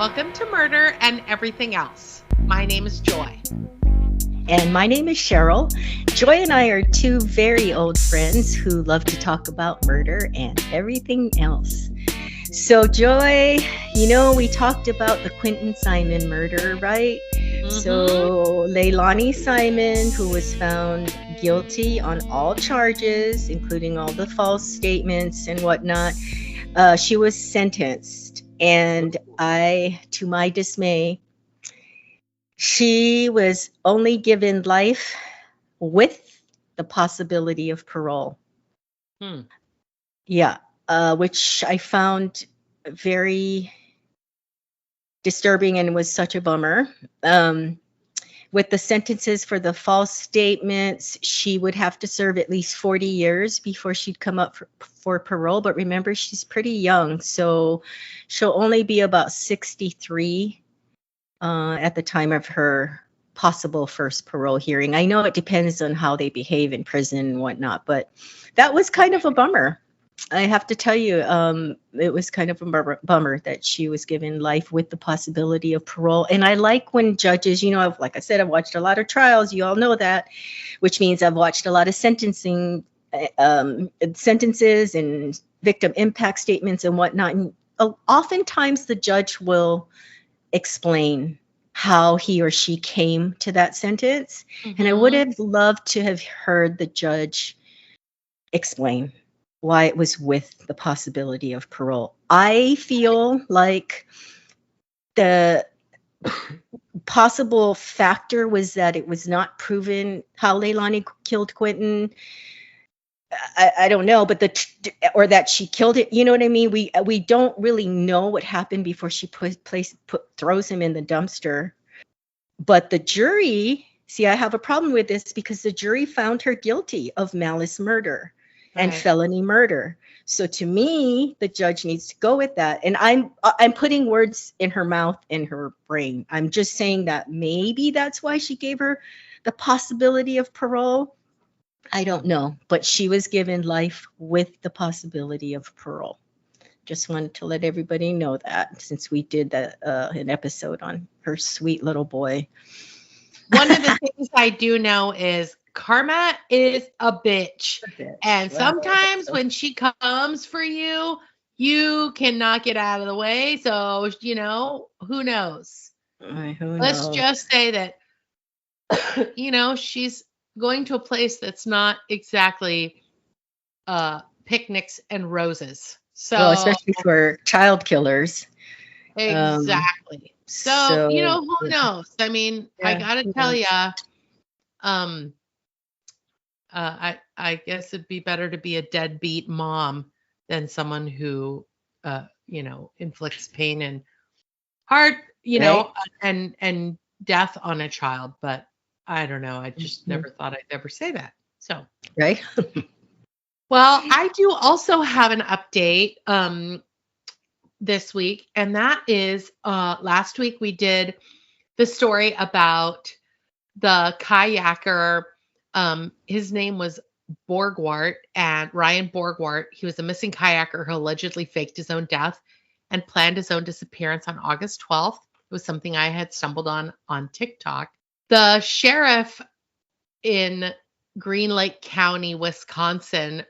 Welcome to Murder and Everything Else. My name is Joy. And my name is Cheryl. Joy and I are two very old friends who love to talk about murder and everything else. So Joy, we talked about the Quentin Simon murder, right? Mm-hmm. So Leilani Simon, who was found guilty on all charges, including all the false statements and whatnot, she was sentenced. And to my dismay, she was only given life with the possibility of parole. Yeah, which I found very disturbing and was such a bummer. With the sentences for the false statements, she would have to serve at least 40 years before she'd come up for parole. But remember, she's pretty young, so she'll only be about 63 at the time of her possible first parole hearing. I know it depends on how they behave in prison and whatnot, but that was kind of a bummer. I have to tell you, it was kind of a bummer that she was given life with the possibility of parole. And I like when judges, like I said, I've watched a lot of trials. You all know that, which means I've watched a lot of sentences and victim impact statements and whatnot. And oftentimes the judge will explain how he or she came to that sentence. Mm-hmm. And I would have loved to have heard the judge explain why it was with the possibility of parole. I feel like the possible factor was that it was not proven how Leilani killed Quentin. I don't know, but or that she killed it. You know what I mean? We don't really know what happened before she throws him in the dumpster. But the jury, I have a problem with this because the jury found her guilty of malice murder and felony murder. So to me, the judge needs to go with that. And I'm putting words in her mouth and her brain. I'm just saying that maybe that's why she gave her the possibility of parole. I don't know, but she was given life with the possibility of parole. Just wanted to let everybody know that, since we did an episode on her sweet little boy. One of the things I do know is karma is a bitch. And sometimes when she comes for you, you cannot get out of the way. So, who knows? Let's just say that, she's going to a place that's not exactly picnics and roses. So, especially for child killers. Exactly. So who knows? I mean, I gotta tell you, I guess it'd be better to be a deadbeat mom than someone who, inflicts pain and heart, and death on a child. But I don't know. I just never thought I'd ever say that. So, right. Well, I do also have an update this week, and that is last week we did the story about the kayaker. His name was Borgwart, and Ryan Borgwart. He was a missing kayaker who allegedly faked his own death and planned his own disappearance on August 12th. It was something I had stumbled on TikTok. The sheriff in Green Lake County, Wisconsin,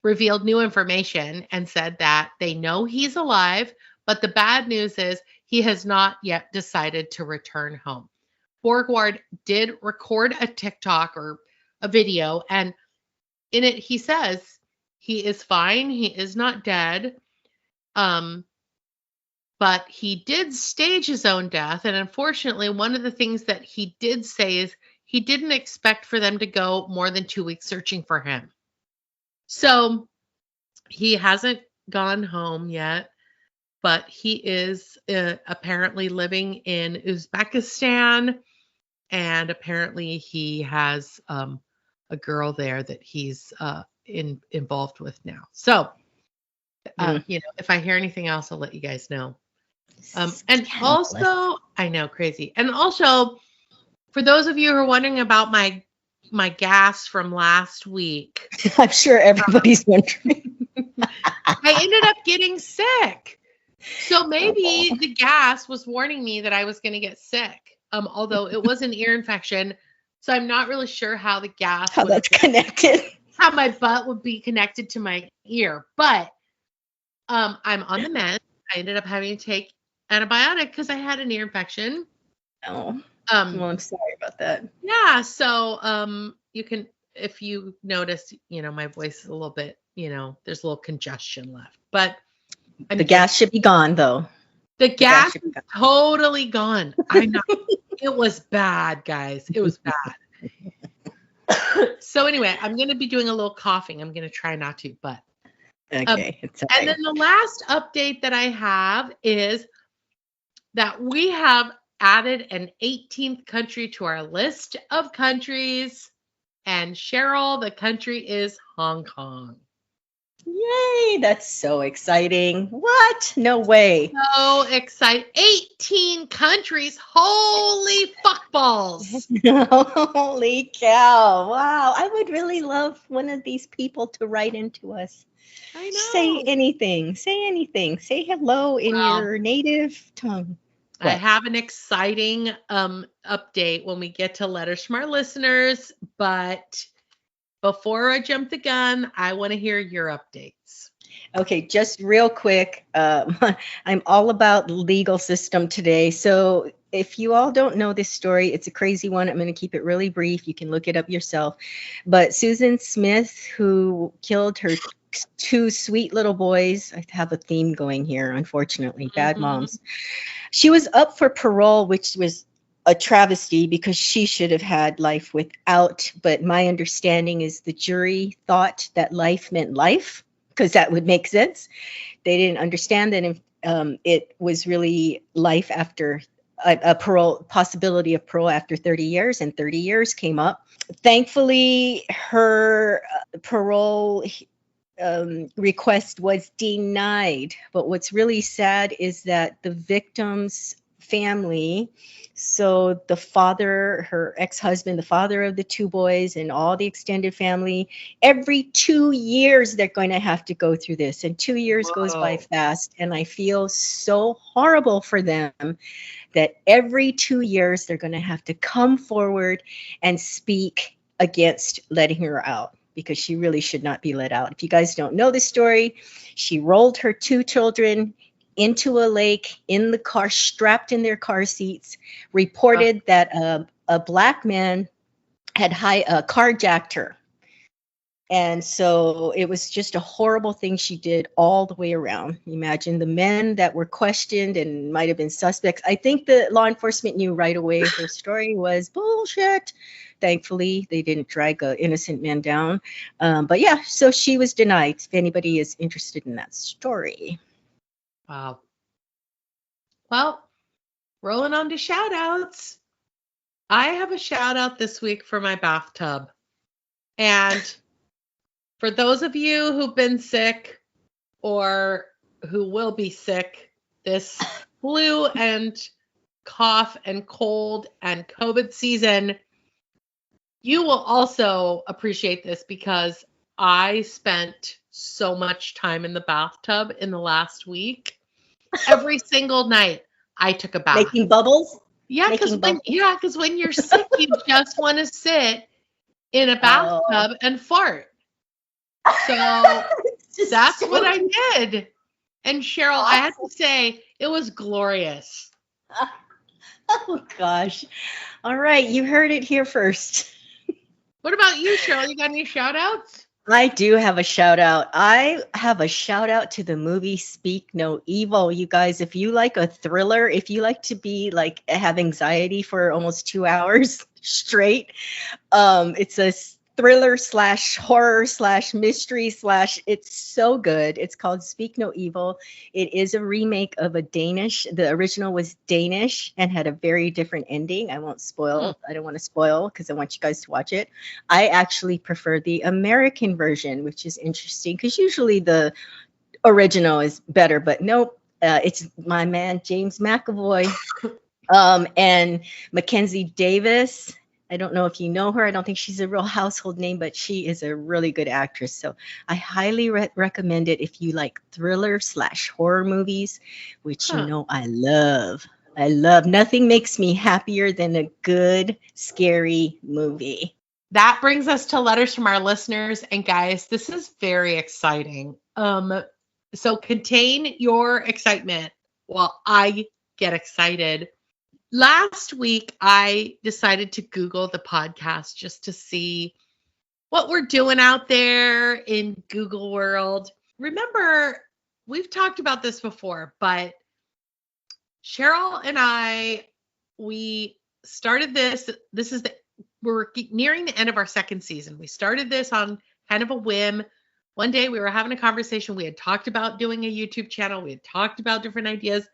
revealed new information and said that they know he's alive, but the bad news is he has not yet decided to return home. Borgward did record a TikTok or a video, and in it he says he is fine, he is not dead, but he did stage his own death. And unfortunately, one of the things that he did say is he didn't expect for them to go more than 2 weeks searching for him. So he hasn't gone home yet, but he is apparently living in Uzbekistan, and apparently he has a girl there that he's involved with now. So, if I hear anything else, I'll let you guys know. And also, I know, crazy. And also, for those of you who are wondering about my gas from last week, I'm sure everybody's wondering. I ended up getting sick. So maybe the gas was warning me that I was going to get sick. Although it was an ear infection, so I'm not really sure how the gas How would have that's connected. how my butt would be connected to my ear. But I'm on the mend. I ended up having to take antibiotic because I had an ear infection. Oh, Um, well, I'm sorry about that. yeah, so you can, if you notice, my voice is a little bit, there's a little congestion left. But I'm The gas should be gone, though. the The gas gas should be is gone. totally gone. I know. It was bad, guys. It was bad. So anyway, I'm going to be doing a little coughing. I'm going to try not to, but. Okay, it's all And right. then the last update that I have is that we have added an 18th country to our list of countries. And Cheryl, the country is Hong Kong. Yay, that's so exciting. What? No way. So excited. 18 countries. Holy fuckballs. Holy cow. Wow. I would really love one of these people to write into us. I know. Say anything. Say anything. Say hello in Well, your native tongue. I What? have an exciting update when we get to letters from our listeners, but before I jump the gun, I want to hear your updates. Okay, just real quick. I'm all about the legal system today. So if you all don't know this story, it's a crazy one. I'm going to keep it really brief. You can look it up yourself. But Susan Smith, who killed her two sweet little boys, I have a theme going here, unfortunately, bad moms. She was up for parole, which was a travesty because she should have had life without. But my understanding is the jury thought that life meant life, because that would make sense. They didn't understand that it was really life after a parole, possibility of parole after 30 years, and 30 years came up. Thankfully, her parole request was denied. But what's really sad is that the victim's family, so the father, her ex-husband, the father of the two boys, and all the extended family, every 2 years they're going to have to go through this, and 2 years goes by fast. And I feel so horrible for them that every 2 years they're going to have to come forward and speak against letting her out, because she really should not be let out. If you guys don't know the story, she rolled her two children into a lake in the car, strapped in their car seats, reported that a black man had carjacked her. And so it was just a horrible thing she did all the way around. Imagine the men that were questioned and might have been suspects. I think the law enforcement knew right away her story was bullshit. Thankfully, they didn't drag an innocent man down. But yeah, so she was denied, if anybody is interested in that story. Wow. Well, rolling on to shout outs. I have a shout out this week for my bathtub. And for those of you who've been sick or who will be sick this flu and cough and cold and COVID season, you will also appreciate this because I spent so much time in the bathtub in the last week. Every single night I took a bath. Making bubbles? Yeah, because when you're sick, you just want to sit in a bathtub and fart. So that's what I did. And Cheryl, I have to say, it was glorious. Oh, gosh. All right, you heard it here first. What about you, Cheryl? You got any shout outs? I do have a shout out. I have a shout out to the movie Speak No Evil. You guys, if you like a thriller, if you like to be like have anxiety for almost 2 hours straight, it's a thriller / horror / mystery / it's so good. It's called Speak No Evil. It is a remake of the original was Danish and had a very different ending. I won't spoil. I don't want to spoil because I want you guys to watch it. I actually prefer the American version, which is interesting because usually the original is better, but nope. It's my man James McAvoy and Mackenzie Davis. I don't know if you know her. I don't think she's a real household name, but she is a really good actress. So I highly recommend it if you like thriller/horror movies, which you Huh. know I love. I love nothing makes me happier than a good scary movie. That brings us to letters from our listeners. And guys, this is very exciting. So contain your excitement while I get excited. Last week, I decided to Google the podcast just to see what we're doing out there in Google world. Remember, we've talked about this before, but Cheryl and we started this. We're nearing the end of our second season. We started this on kind of a whim. One day we were having a conversation. We had talked about doing a YouTube channel. We had talked about different ideas.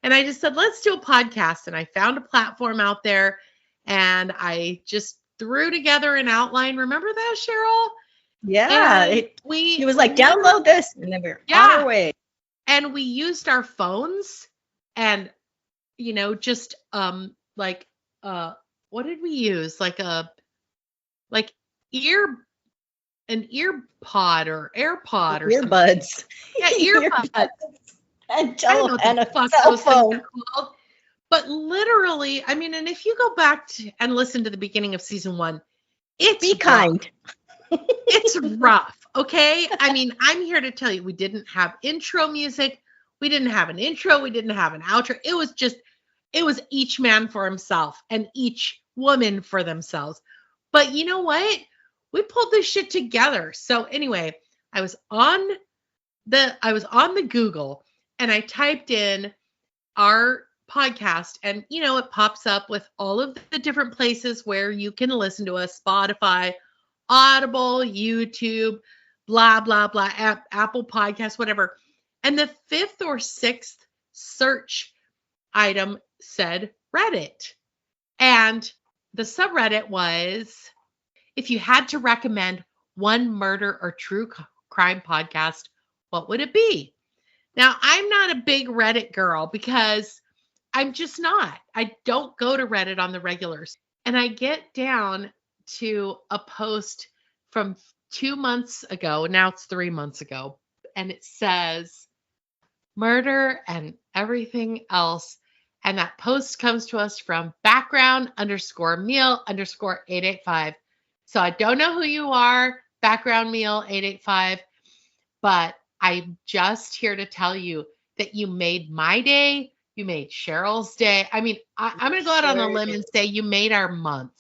And I just said, let's do a podcast. And I found a platform out there and I just threw together an outline. Remember that, Cheryl? Yeah, And it was like download this, and then we're on our way. And we used our phones and just what did we use? An ear pod or AirPod or something. Earbuds. Yeah, earbuds. And I don't know and what a the fuck cell those things phone. are called. But literally, I mean, and if you go back and listen to the beginning of season 1, it's Be kind. It's rough, okay? I mean, I'm here to tell you, we didn't have intro music. We didn't have an intro. We didn't have an outro. It was each man for himself and each woman for themselves. But you know what? We pulled this shit together. So anyway, I was on the Google and I typed in our podcast and it pops up with all of the different places where you can listen to us: Spotify, Audible, YouTube, blah blah blah, Apple Podcasts, whatever. And the 5th or 6th search item said Reddit. And the subreddit was, if you had to recommend one murder or true crime podcast, what would it be? Now, I'm not a big Reddit girl because I'm just not. I don't go to Reddit on the regulars. And I get down to a post from 2 months ago. Now it's 3 months ago. And it says murder and everything else. And that post comes to us from background_meal_885. So I don't know who you are, background meal 885, but I'm just here to tell you that you made my day. You made Cheryl's day. I mean, I'm going to go out on a limb and say you made our month,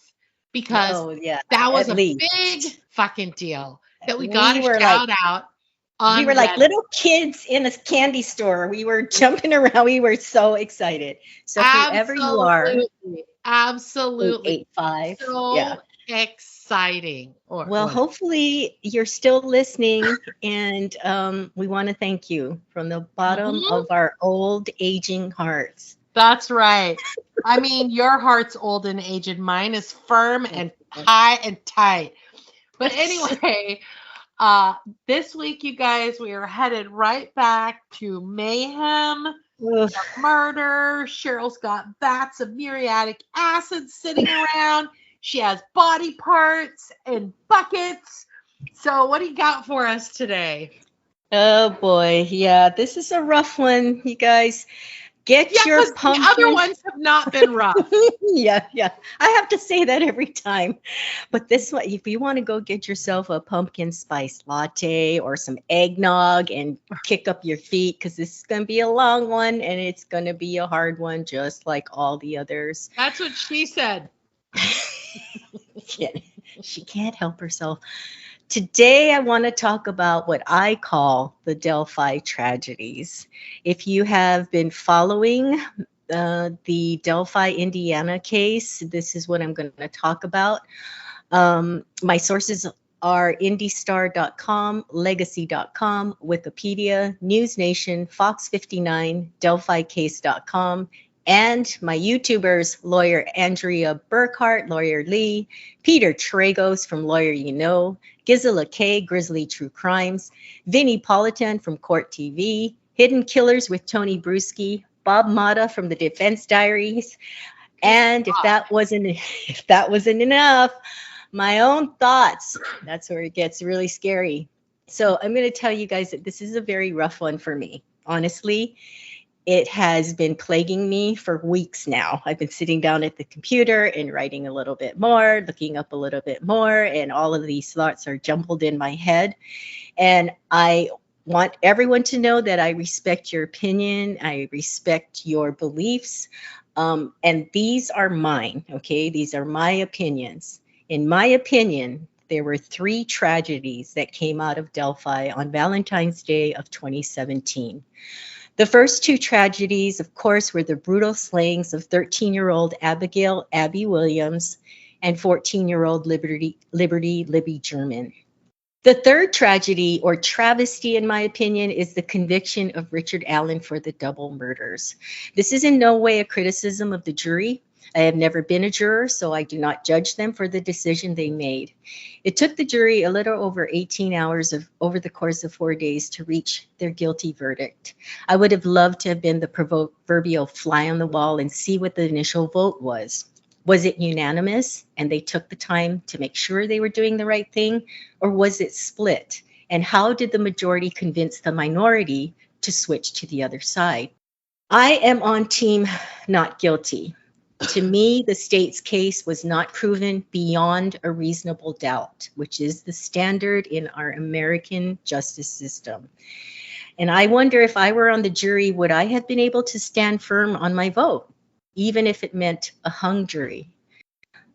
because that was a big fucking deal that we got a shout out. We were like little kids in a candy store. We were jumping around. We were so excited. So whoever you are, absolutely 885. So exciting. Hopefully you're still listening, and we want to thank you from the bottom of our old aging hearts. That's right. I mean, your heart's old and aged. Mine is firm and high and tight. But anyway, this week, you guys, we are headed right back to mayhem, murder. Cheryl's got vats of muriatic acid sitting around. She has body parts and buckets. So what do you got for us today? Oh boy. Yeah, this is a rough one, you guys. Get your pumpkin. The other ones have not been rough. Yeah. I have to say that every time. But this one, if you want to go get yourself a pumpkin spice latte or some eggnog and kick up your feet, because this is going to be a long one and it's going to be a hard one, just like all the others. That's what she said. She can't help herself. Today, I want to talk about what I call the Delphi tragedies. If you have been following the Delphi, Indiana case, this is what I'm going to talk about. My sources are IndyStar.com, Legacy.com, Wikipedia, News Nation, Fox 59, DelphiCase.com, and my YouTubers, lawyer Andrea Burkhart, lawyer Lee, Peter Tragos from Lawyer You Know, Gisela K, Grizzly True Crimes, Vinnie Politan from Court TV, Hidden Killers with Tony Bruschi, Bob Mata from the Defense Diaries, Good And God. if that wasn't enough, my own thoughts. That's where it gets really scary. So I'm going to tell you guys that this is a very rough one for me. Honestly, it has been plaguing me for weeks now. I've been sitting down at the computer and writing a little bit more, looking up a little bit more, and all of these thoughts are jumbled in my head. And I want everyone to know that I respect your opinion, I respect your beliefs. And these are mine, okay? These are my opinions. In my opinion, there were three tragedies that came out of Delphi on Valentine's Day of 2017. The first two tragedies, of course, were the brutal slayings of 13-year-old Abigail Abby Williams and 14-year-old Liberty Libby German. The third tragedy or travesty, in my opinion, is the conviction of Richard Allen for the double murders. This is in no way a criticism of the jury. I have never been a juror, so I do not judge them for the decision they made. It took the jury a little over 18 hours over the course of 4 days to reach their guilty verdict. I would have loved to have been the proverbial fly on the wall and see what the initial vote was. Was it unanimous and they took the time to make sure they were doing the right thing? Or was it split? And how did the majority convince the minority to switch to the other side? I am on team not guilty. To me, the state's case was not proven beyond a reasonable doubt, which is the standard in our American justice system. And I wonder if I were on the jury, would I have been able to stand firm on my vote, even if it meant a hung jury?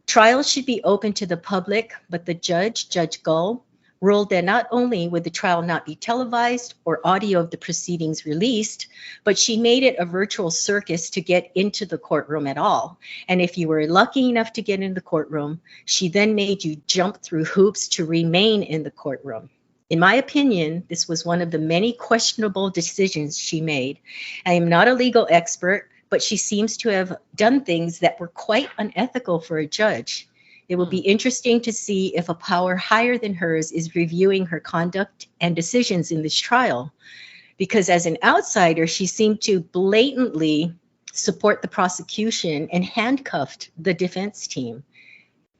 Trials should be open to the public, but the judge, Judge Gull, ruled that not only would the trial not be televised or audio of the proceedings released, but she made it a virtual circus to get into the courtroom at all. And if you were lucky enough to get in the courtroom, she then made you jump through hoops to remain in the courtroom. In my opinion, this was one of the many questionable decisions she made. I am not a legal expert, but she seems to have done things that were quite unethical for a judge. It will be interesting to see if a power higher than hers is reviewing her conduct and decisions in this trial. Because as an outsider, she seemed to blatantly support the prosecution and handcuffed the defense team.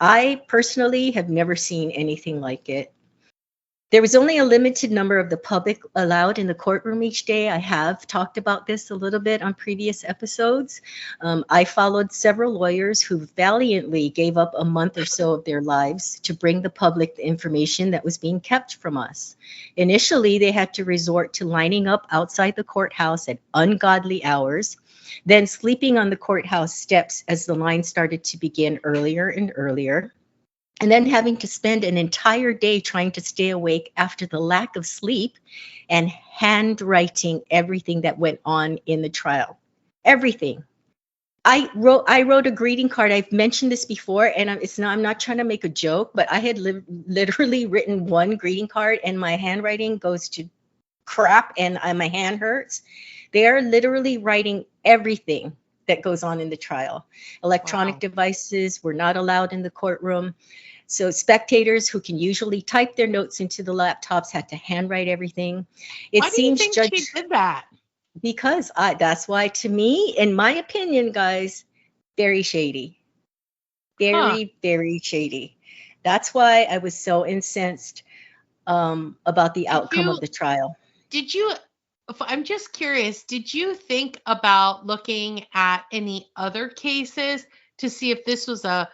I personally have never seen anything like it. There was only a limited number of the public allowed in the courtroom each day. I have talked about this a little bit on previous episodes. I followed several lawyers who valiantly gave up a month or so of their lives to bring the public the information that was being kept from us. Initially, they had to resort to lining up outside the courthouse at ungodly hours, then sleeping on the courthouse steps as the line started to begin earlier and earlier, and then having to spend an entire day trying to stay awake after the lack of sleep and handwriting everything that went on in the trial. Everything. I wrote a greeting card. I've mentioned this before, and I'm not trying to make a joke, but I had literally written one greeting card, and my handwriting goes to crap, and my hand hurts. They are literally writing everything that goes on in the trial. Electronic devices were not allowed in the courtroom. So spectators who can usually type their notes into the laptops had to handwrite everything. Why do you think she did that? Because that's why, to me, in my opinion, guys, very shady. Very shady. That's why I was so incensed about the outcome of the trial. I'm just curious, did you think about looking at any other cases to see if this was a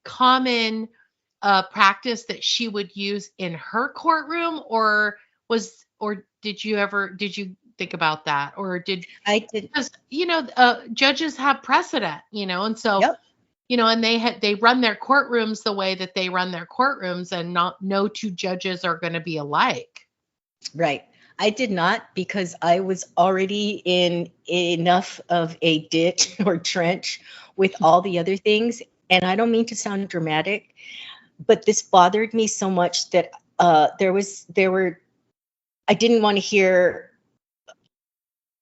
common practice that she would use in her courtroom, or did you think about that, or I did? Because judges have precedent, and so Yep. And they run their courtrooms the way that they run their courtrooms, and no two judges are going to be alike. Right. I did not, because I was already in enough of a ditch or trench with all the other things. And I don't mean to sound dramatic, but this bothered me so much that I didn't want to hear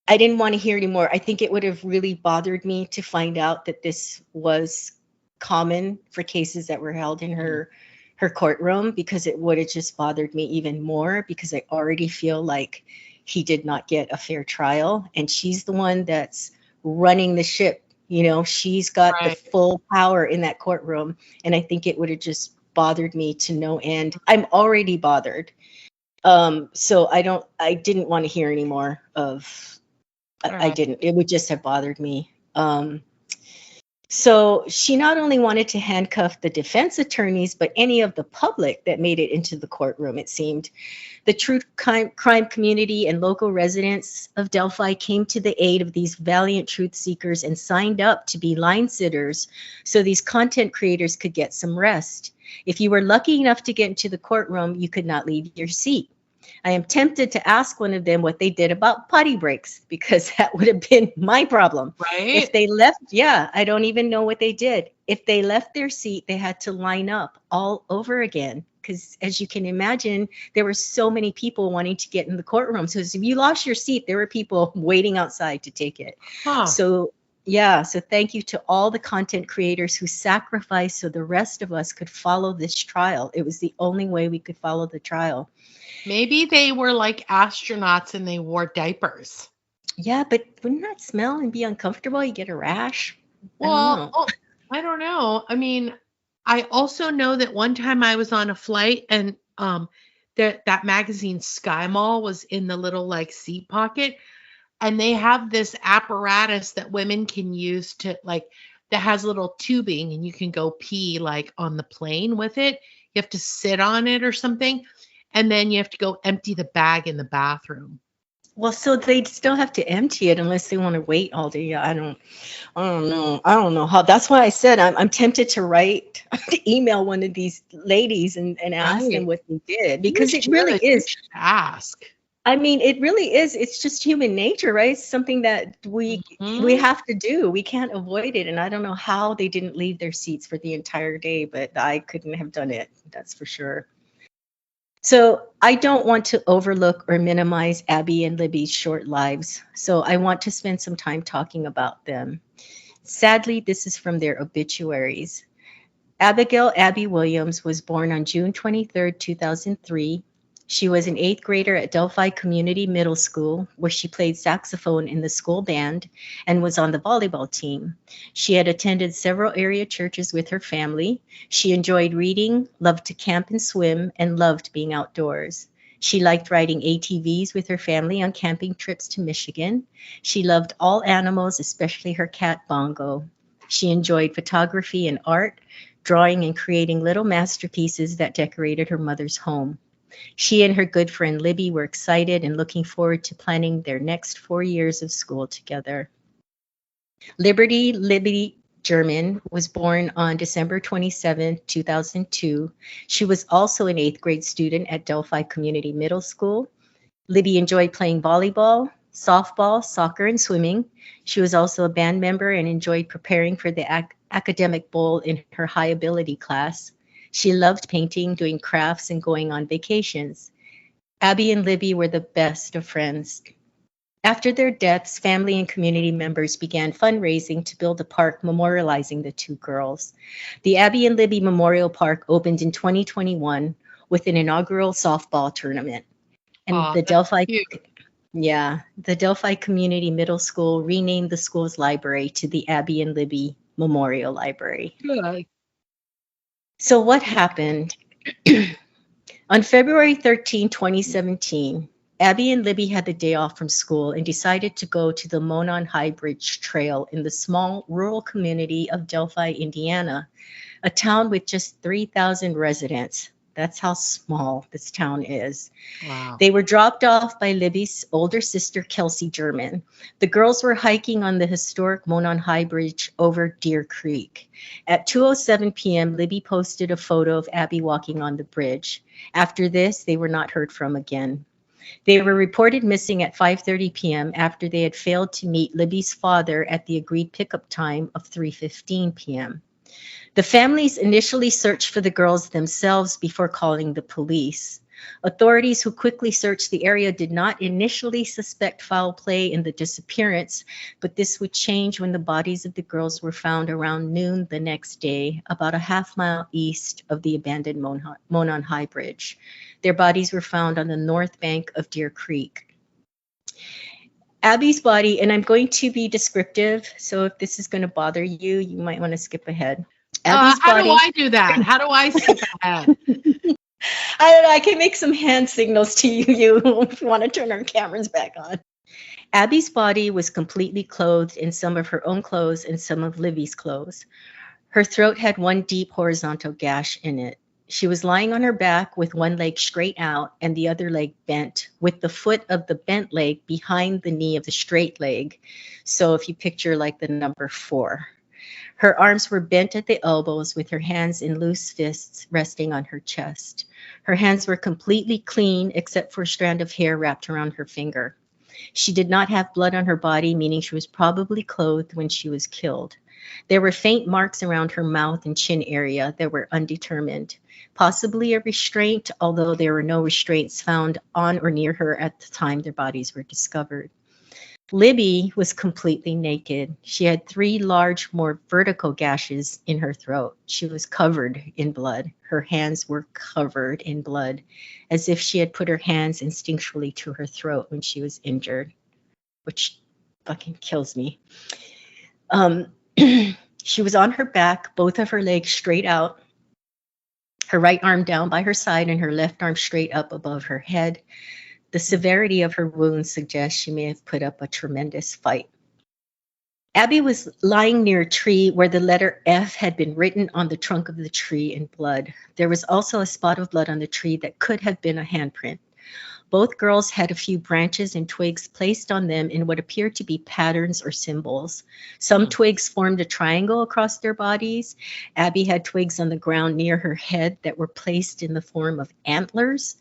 anymore. I think it would have really bothered me to find out that this was common for cases that were held in her courtroom, because it would have just bothered me even more, because I already feel like he did not get a fair trial, and she's the one that's running the ship She's got the Right. full power in that courtroom. And I think it would have just bothered me to no end. I'm already bothered. So I didn't want to hear any more of, I Right. didn't, it would just have bothered me. So she not only wanted to handcuff the defense attorneys, but any of the public that made it into the courtroom, it seemed. The true crime community and local residents of Delphi came to the aid of these valiant truth seekers and signed up to be line sitters so these content creators could get some rest. If you were lucky enough to get into the courtroom, you could not leave your seat. I am tempted to ask one of them what they did about potty breaks, because that would have been my problem. If Right. they left, yeah, I don't even know what they did. If they left their seat, they had to line up all over again. Because as you can imagine, there were so many people wanting to get in the courtroom. So if you lost your seat, there were people waiting outside to take it. Huh. So yeah, so thank you to all the content creators who sacrificed so the rest of us could follow this trial. It was the only way we could follow the trial. Maybe they were like astronauts and they wore diapers. Yeah, but wouldn't that smell and be uncomfortable? You get a rash. I don't Well, know. I don't know. I mean, I also know that one time I was on a flight and that magazine Sky Mall was in the little like seat pocket, and they have this apparatus that women can use to like that has little tubing and you can go pee like on the plane with it. You have to sit on it or something, and then you have to go empty the bag in the bathroom. Well, so they still have to empty it unless they want to wait all day. Yeah, I don't know. I don't know how. That's why I said I'm tempted to write, to email one of these ladies and ask them Right. what they did, You because it really should. You is. should ask. I mean, it really is. It's just human nature, right? It's something that we Mhm. have to do. We can't avoid it. And I don't know how they didn't leave their seats for the entire day, but I couldn't have done it. That's for sure. So I don't want to overlook or minimize Abby and Libby's short lives. So I want to spend some time talking about them. Sadly, this is from their obituaries. Abigail Abby Williams was born on June 23rd, 2003. She was an eighth grader at Delphi Community Middle School, where she played saxophone in the school band and was on the volleyball team. She had attended several area churches with her family. She enjoyed reading, loved to camp and swim, and loved being outdoors. She liked riding ATVs with her family on camping trips to Michigan. She loved all animals, especially her cat Bongo. She enjoyed photography and art, drawing and creating little masterpieces that decorated her mother's home. She and her good friend Libby were excited and looking forward to planning their next 4 years of school together. Liberty Libby German was born on December 27, 2002. She was also an eighth grade student at Delphi Community Middle School. Libby enjoyed playing volleyball, softball, soccer, and swimming. She was also a band member and enjoyed preparing for the academic bowl in her high ability class. She loved painting, doing crafts, and going on vacations. Abby and Libby were the best of friends. After their deaths, family and community members began fundraising to build a park memorializing the two girls. The Abby and Libby Memorial Park opened in 2021 with an inaugural softball tournament. And Oh, that's cute. the Delphi Community Middle School renamed the school's library to the Abby and Libby Memorial Library. Good. So what happened? On February 13, 2017, Abby and Libby had the day off from school and decided to go to the Monon High Bridge Trail in the small rural community of Delphi, Indiana, a town with just 3,000 residents. That's how small this town is. Wow. They were dropped off by Libby's older sister, Kelsey German. The girls were hiking on the historic Monon High Bridge over Deer Creek. At 2:07 p.m., Libby posted a photo of Abby walking on the bridge. After this, they were not heard from again. They were reported missing at 5:30 p.m. after they had failed to meet Libby's father at the agreed pickup time of 3:15 p.m. The families initially searched for the girls themselves before calling the police. Authorities who quickly searched the area did not initially suspect foul play in the disappearance, but this would change when the bodies of the girls were found around noon the next day, about a half-mile east of the abandoned Monon High Bridge. Their bodies were found on the north bank of Deer Creek. Abby's body, and I'm going to be descriptive, so if this is going to bother you, you might want to skip ahead. Abby's How do body. I do that? How do I skip ahead? I don't know. I can make some hand signals to you if you want to turn our cameras back on. Abby's body was completely clothed in some of her own clothes and some of Livy's clothes. Her throat had one deep horizontal gash in it. She was lying on her back with one leg straight out and the other leg bent, with the foot of the bent leg behind the knee of the straight leg. So if you picture like the number 4. Her arms were bent at the elbows with her hands in loose fists resting on her chest. Her hands were completely clean except for a strand of hair wrapped around her finger. She did not have blood on her body, meaning she was probably clothed when she was killed. There were faint marks around her mouth and chin area that were undetermined, possibly a restraint, although there were no restraints found on or near her at the time their bodies were discovered. Libby was completely naked. She had 3 large, more vertical gashes in her throat. She was covered in blood. Her hands were covered in blood, as if she had put her hands instinctually to her throat when she was injured, which fucking kills me. She was on her back, both of her legs straight out, her right arm down by her side and her left arm straight up above her head. The severity of her wounds suggests she may have put up a tremendous fight. Abby was lying near a tree where the letter F had been written on the trunk of the tree in blood. There was also a spot of blood on the tree that could have been a handprint. Both girls had a few branches and twigs placed on them in what appeared to be patterns or symbols. Some twigs formed a triangle across their bodies. Abby had twigs on the ground near her head that were placed in the form of antlers.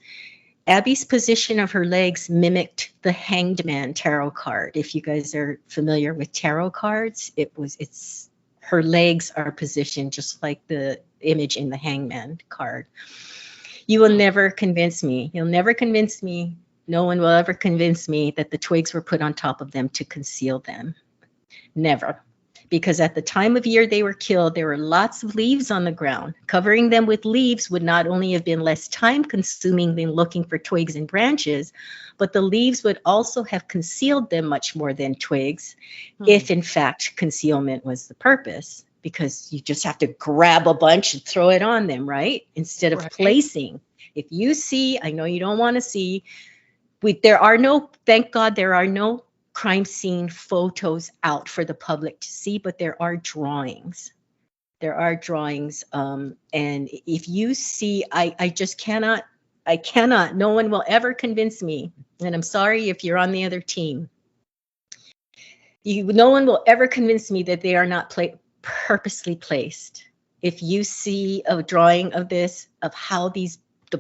Abby's position of her legs mimicked the Hanged Man tarot card. If you guys are familiar with tarot cards, it's her legs are positioned just like the image in the Hangman card. You will never convince me. You'll never convince me. No one will ever convince me that the twigs were put on top of them to conceal them. Never. Because at the time of year they were killed, there were lots of leaves on the ground. Covering them with leaves would not only have been less time consuming than looking for twigs and branches, but the leaves would also have concealed them much more than twigs, if in fact concealment was the purpose. Because you just have to grab a bunch and throw it on them, right? Instead of placing. If you see, I know you don't want to see, thank God there are no crime scene photos out for the public to see, but there are drawings. There are drawings. And if you see, I just cannot, no one will ever convince me. And I'm sorry if you're on the other team. No one will ever convince me that they are not purposely placed. If you see a drawing of this, of how the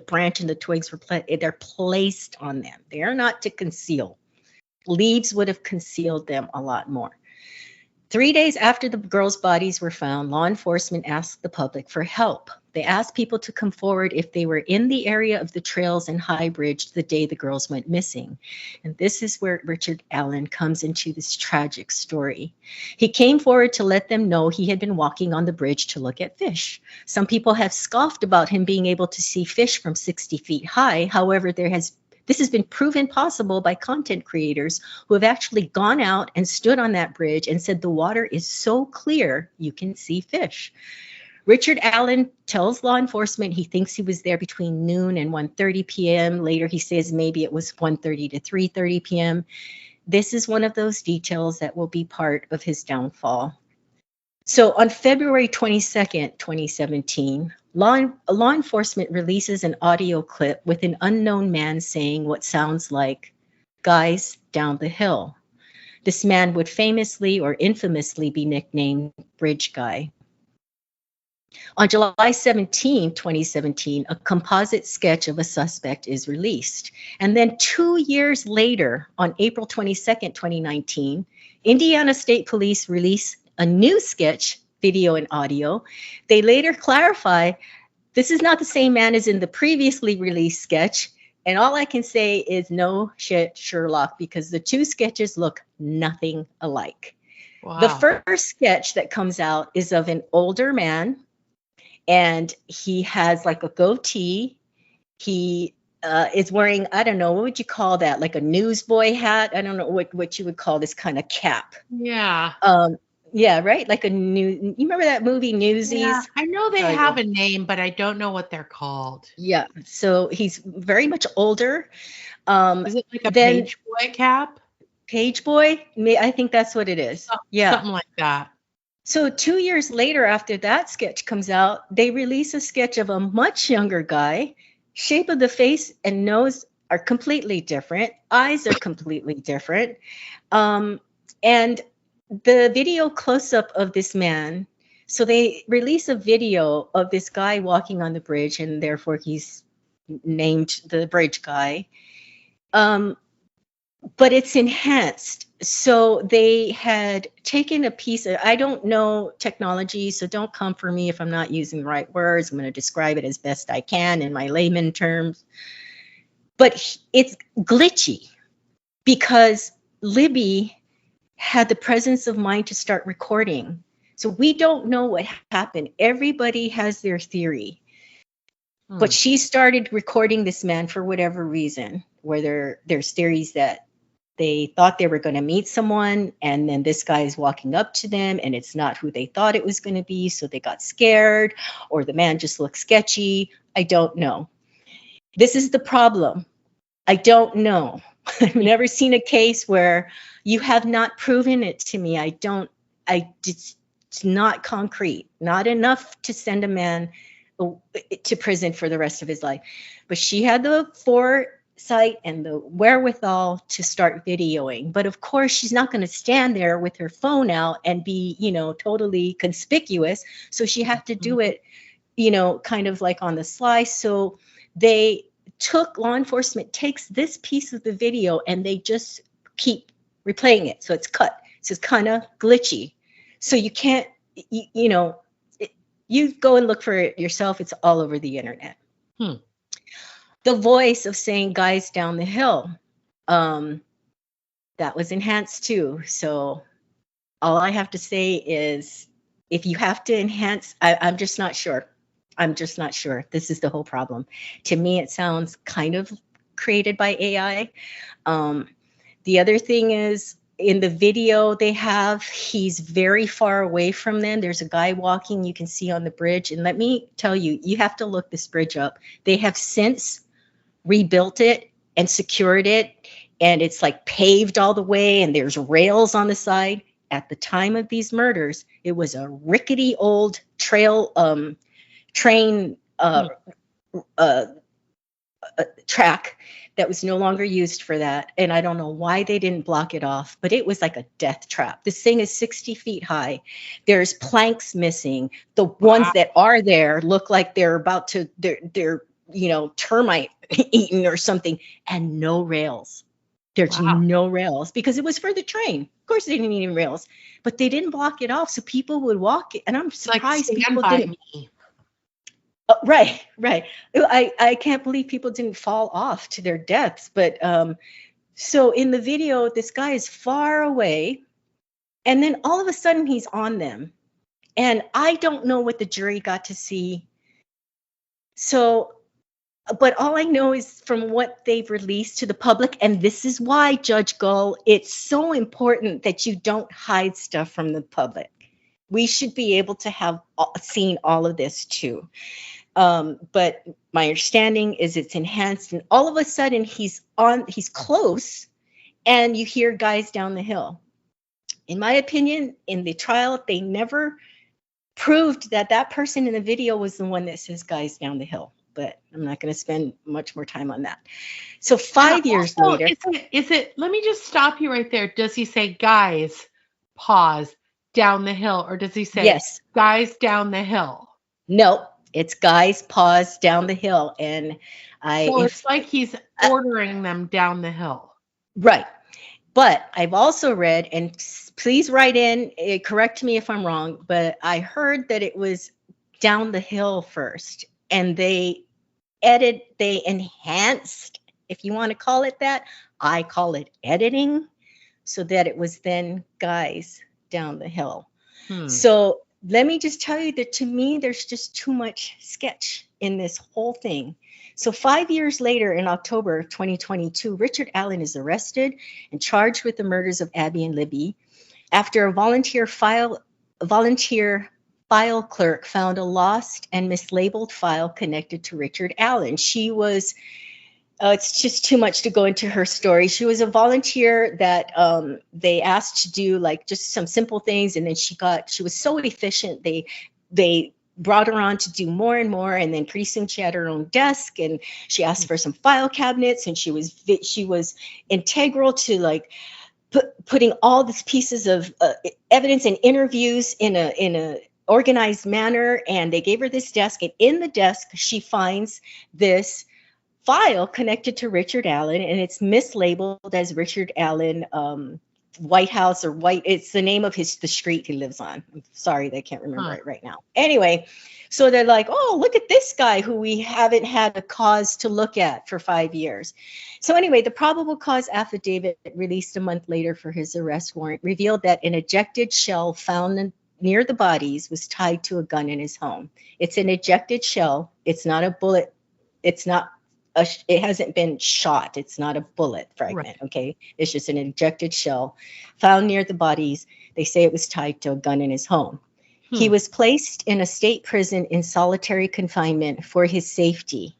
branch and the twigs were they're placed on them. They are not to conceal. Leaves would have concealed them a lot more. 3 days after the girls' bodies were found, law enforcement asked the public for help. They asked people to come forward if they were in the area of the trails and High Bridge the day the girls went missing. And this is where Richard Allen comes into this tragic story. He came forward to let them know he had been walking on the bridge to look at fish. Some people have scoffed about him being able to see fish from 60 feet high. However, this has been proven possible by content creators who have actually gone out and stood on that bridge and said the water is so clear you can see fish. Richard Allen tells law enforcement he thinks he was there between noon and 1:30 p.m. Later, he says maybe it was 1:30 to 3:30 p.m. This is one of those details that will be part of his downfall. So on February 22nd, 2017, law enforcement releases an audio clip with an unknown man saying what sounds like, "Guys down the hill." This man would famously or infamously be nicknamed Bridge Guy. On July 17, 2017, a composite sketch of a suspect is released. And then 2 years later, on April 22nd, 2019, Indiana State Police release a new sketch, video and audio. They later clarify this is not the same man as in the previously released sketch. And all I can say is no shit, Sherlock, because the two sketches look nothing alike. Wow. The first sketch that comes out is of an older man, and he has like a goatee. He is wearing, I don't know, what would you call that? Like a newsboy hat? I don't know what you would call this kind of cap. Yeah. Yeah, right? Like a new, you remember that movie Yeah. Newsies? I know they Oh, yeah. have a name, but I don't know what they're called. Yeah. So he's very much older. Is it like a Then page boy cap? Page Boy, I think that's what it is. Yeah. Something like that. So 2 years later, after that sketch comes out, they release a sketch of a much younger guy. Shape of the face and nose are completely different. Eyes are completely different. And the video close up of this man. So they release a video of this guy walking on the bridge, and therefore he's named the bridge guy. But it's enhanced. So they had taken a piece of, I don't know technology, so don't come for me if I'm not using the right words. I'm going to describe it as best I can in my layman terms. But it's glitchy because Libby had the presence of mind to start recording. So we don't know what happened. Everybody has their theory. But she started recording this man for whatever reason, where there's theories that they thought they were going to meet someone, and then this guy is walking up to them, and it's not who they thought it was going to be, so they got scared, or the man just looked sketchy. I don't know. This is the problem. I don't know. I've never seen a case where you have not proven it to me. It's not concrete, not enough to send a man to prison for the rest of his life. But she had the foresight and the wherewithal to start videoing. But of course, she's not going to stand there with her phone out and be, totally conspicuous. So she had to do it, kind of like on the sly. So law enforcement takes this piece of the video and they just keep replaying it. So it's cut. So it's kind of glitchy. So you can't, you go and look for it yourself. It's all over the internet. The voice of saying guys down the hill, that was enhanced too. So all I have to say is if you have to enhance, I'm just not sure. I'm just not sure. This is the whole problem. To me, it sounds kind of created by AI. The other thing is, in the video he's very far away from them. There's a guy walking, you can see on the bridge. And let me tell you, you have to look this bridge up. They have since rebuilt it and secured it. And it's like paved all the way and there's rails on the side. At the time of these murders, it was a rickety old train track that was no longer used for that. And I don't know why they didn't block it off, but it was like a death trap. This thing is 60 feet high. There's planks missing. The ones that are there look like they're about to, they're termite eaten or something, and no rails. There's no rails because it was for the train. Of course, they didn't need any rails, but they didn't block it off. So people would walk it. And I'm surprised people didn't. Right. I can't believe people didn't fall off to their deaths. But so in the video, this guy is far away, and then all of a sudden he's on them. And I don't know what the jury got to see. So, but all I know is from what they've released to the public, and this is why, Judge Gull, it's so important that you don't hide stuff from the public. We should be able to have seen all of this too. But my understanding is it's enhanced, and all of a sudden he's close, and you hear guys down the hill. In my opinion, in the trial, they never proved that person in the video was the one that says guys down the hill. But I'm not going to spend much more time on that. So 5 years later. Is it, let me just stop you right there. Does he say guys, pause, down the hill? Or does he say yes, guys down the hill? No, it's guys, pause, down the hill. And it's like he's ordering them down the hill. Right. But I've also read, and please write in, correct me if I'm wrong, but I heard that it was down the hill first. And they enhanced, if you want to call it that. I call it editing, so that it was then guys down the hill. So let me just tell you that to me, there's just too much sketch in this whole thing. So 5 years later, in October of 2022, Richard Allen is arrested and charged with the murders of Abby and Libby after a volunteer file clerk found a lost and mislabeled file connected to Richard Allen. She was, it's just too much to go into her story. She was a volunteer that they asked to do like just some simple things, and then she was so efficient. They brought her on to do more and more, and then pretty soon she had her own desk, and she asked for some file cabinets, and she was integral to like putting all these pieces of evidence and interviews in a organized manner. And they gave her this desk, and in the desk she finds this file connected to Richard Allen, and it's mislabeled as Richard Allen White House or White. It's the name of the street he lives on. I'm sorry, I can't remember it right now. Anyway, so they're like, oh, look at this guy who we haven't had a cause to look at for 5 years. So anyway, the probable cause affidavit released a month later for his arrest warrant revealed that an ejected shell found near the bodies was tied to a gun in his home. It's an ejected shell. It's not a bullet. It's not it hasn't been shot. It's not a bullet fragment, right. Okay? It's just an ejected shell found near the bodies. They say it was tied to a gun in his home. He was placed in a state prison in solitary confinement for his safety.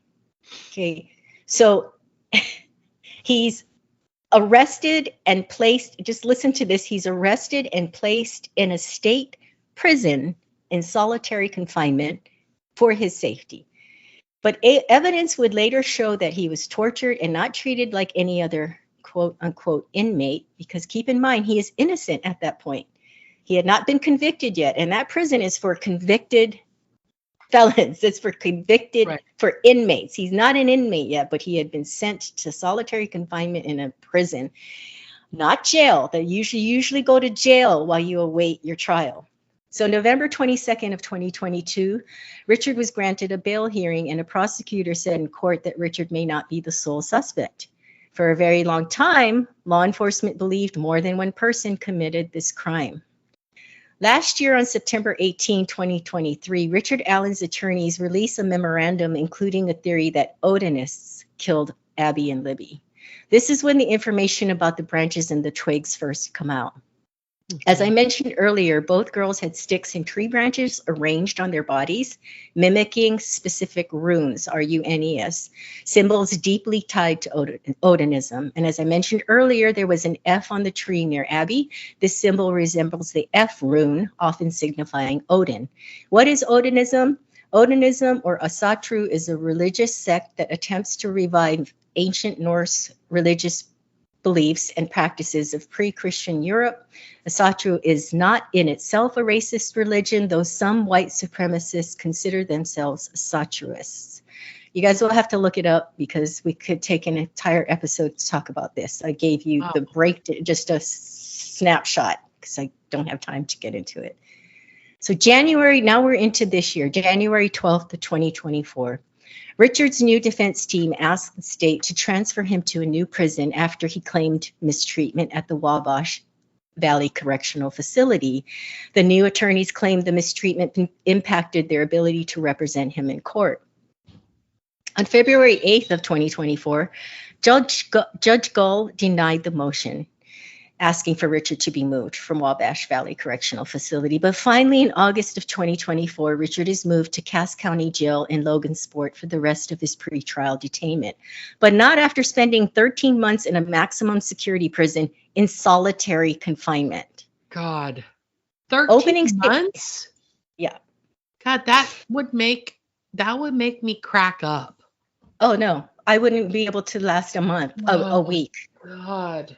Okay, so he's arrested and placed, just listen to this, he's arrested and placed in a state prison in solitary confinement for his safety. But evidence would later show that he was tortured and not treated like any other quote unquote inmate, because keep in mind, he is innocent at that point. He had not been convicted yet. And that prison is for convicted felons. It's for convicted, right, for inmates. He's not an inmate yet, but he had been sent to solitary confinement in a prison, not jail. They usually go to jail while you await your trial. So November 22nd of 2022, Richard was granted a bail hearing, and a prosecutor said in court that Richard may not be the sole suspect. For a very long time, law enforcement believed more than one person committed this crime. Last year on September 18, 2023, Richard Allen's attorneys released a memorandum including a theory that Odinists killed Abby and Libby. This is when the information about the branches and the twigs first come out. As I mentioned earlier, both girls had sticks and tree branches arranged on their bodies, mimicking specific runes, R-U-N-E-S, symbols deeply tied to Odinism. And as I mentioned earlier, there was an F on the tree near Abby. This symbol resembles the F rune, often signifying Odin. What is Odinism? Odinism, or Asatru, is a religious sect that attempts to revive ancient Norse religious beliefs and practices of pre-Christian Europe. Asatru is not in itself a racist religion, though some white supremacists consider themselves Asatruists. You guys will have to look it up because we could take an entire episode to talk about this. I gave you the just a snapshot because I don't have time to get into it. So January, now we're into this year, January 12th of 2024. Richard's new defense team asked the state to transfer him to a new prison after he claimed mistreatment at the Wabash Valley Correctional Facility. The new attorneys claimed the mistreatment impacted their ability to represent him in court. On February 8th of 2024, Judge Gull denied the motion, asking for Richard to be moved from Wabash Valley Correctional Facility. But finally, in August of 2024, Richard is moved to Cass County Jail in Logansport for the rest of his pretrial detainment, but not after spending 13 months in a maximum security prison in solitary confinement. God, 13 months? Yeah. God, that would make me crack up. Oh, no, I wouldn't be able to last a month, a week. God.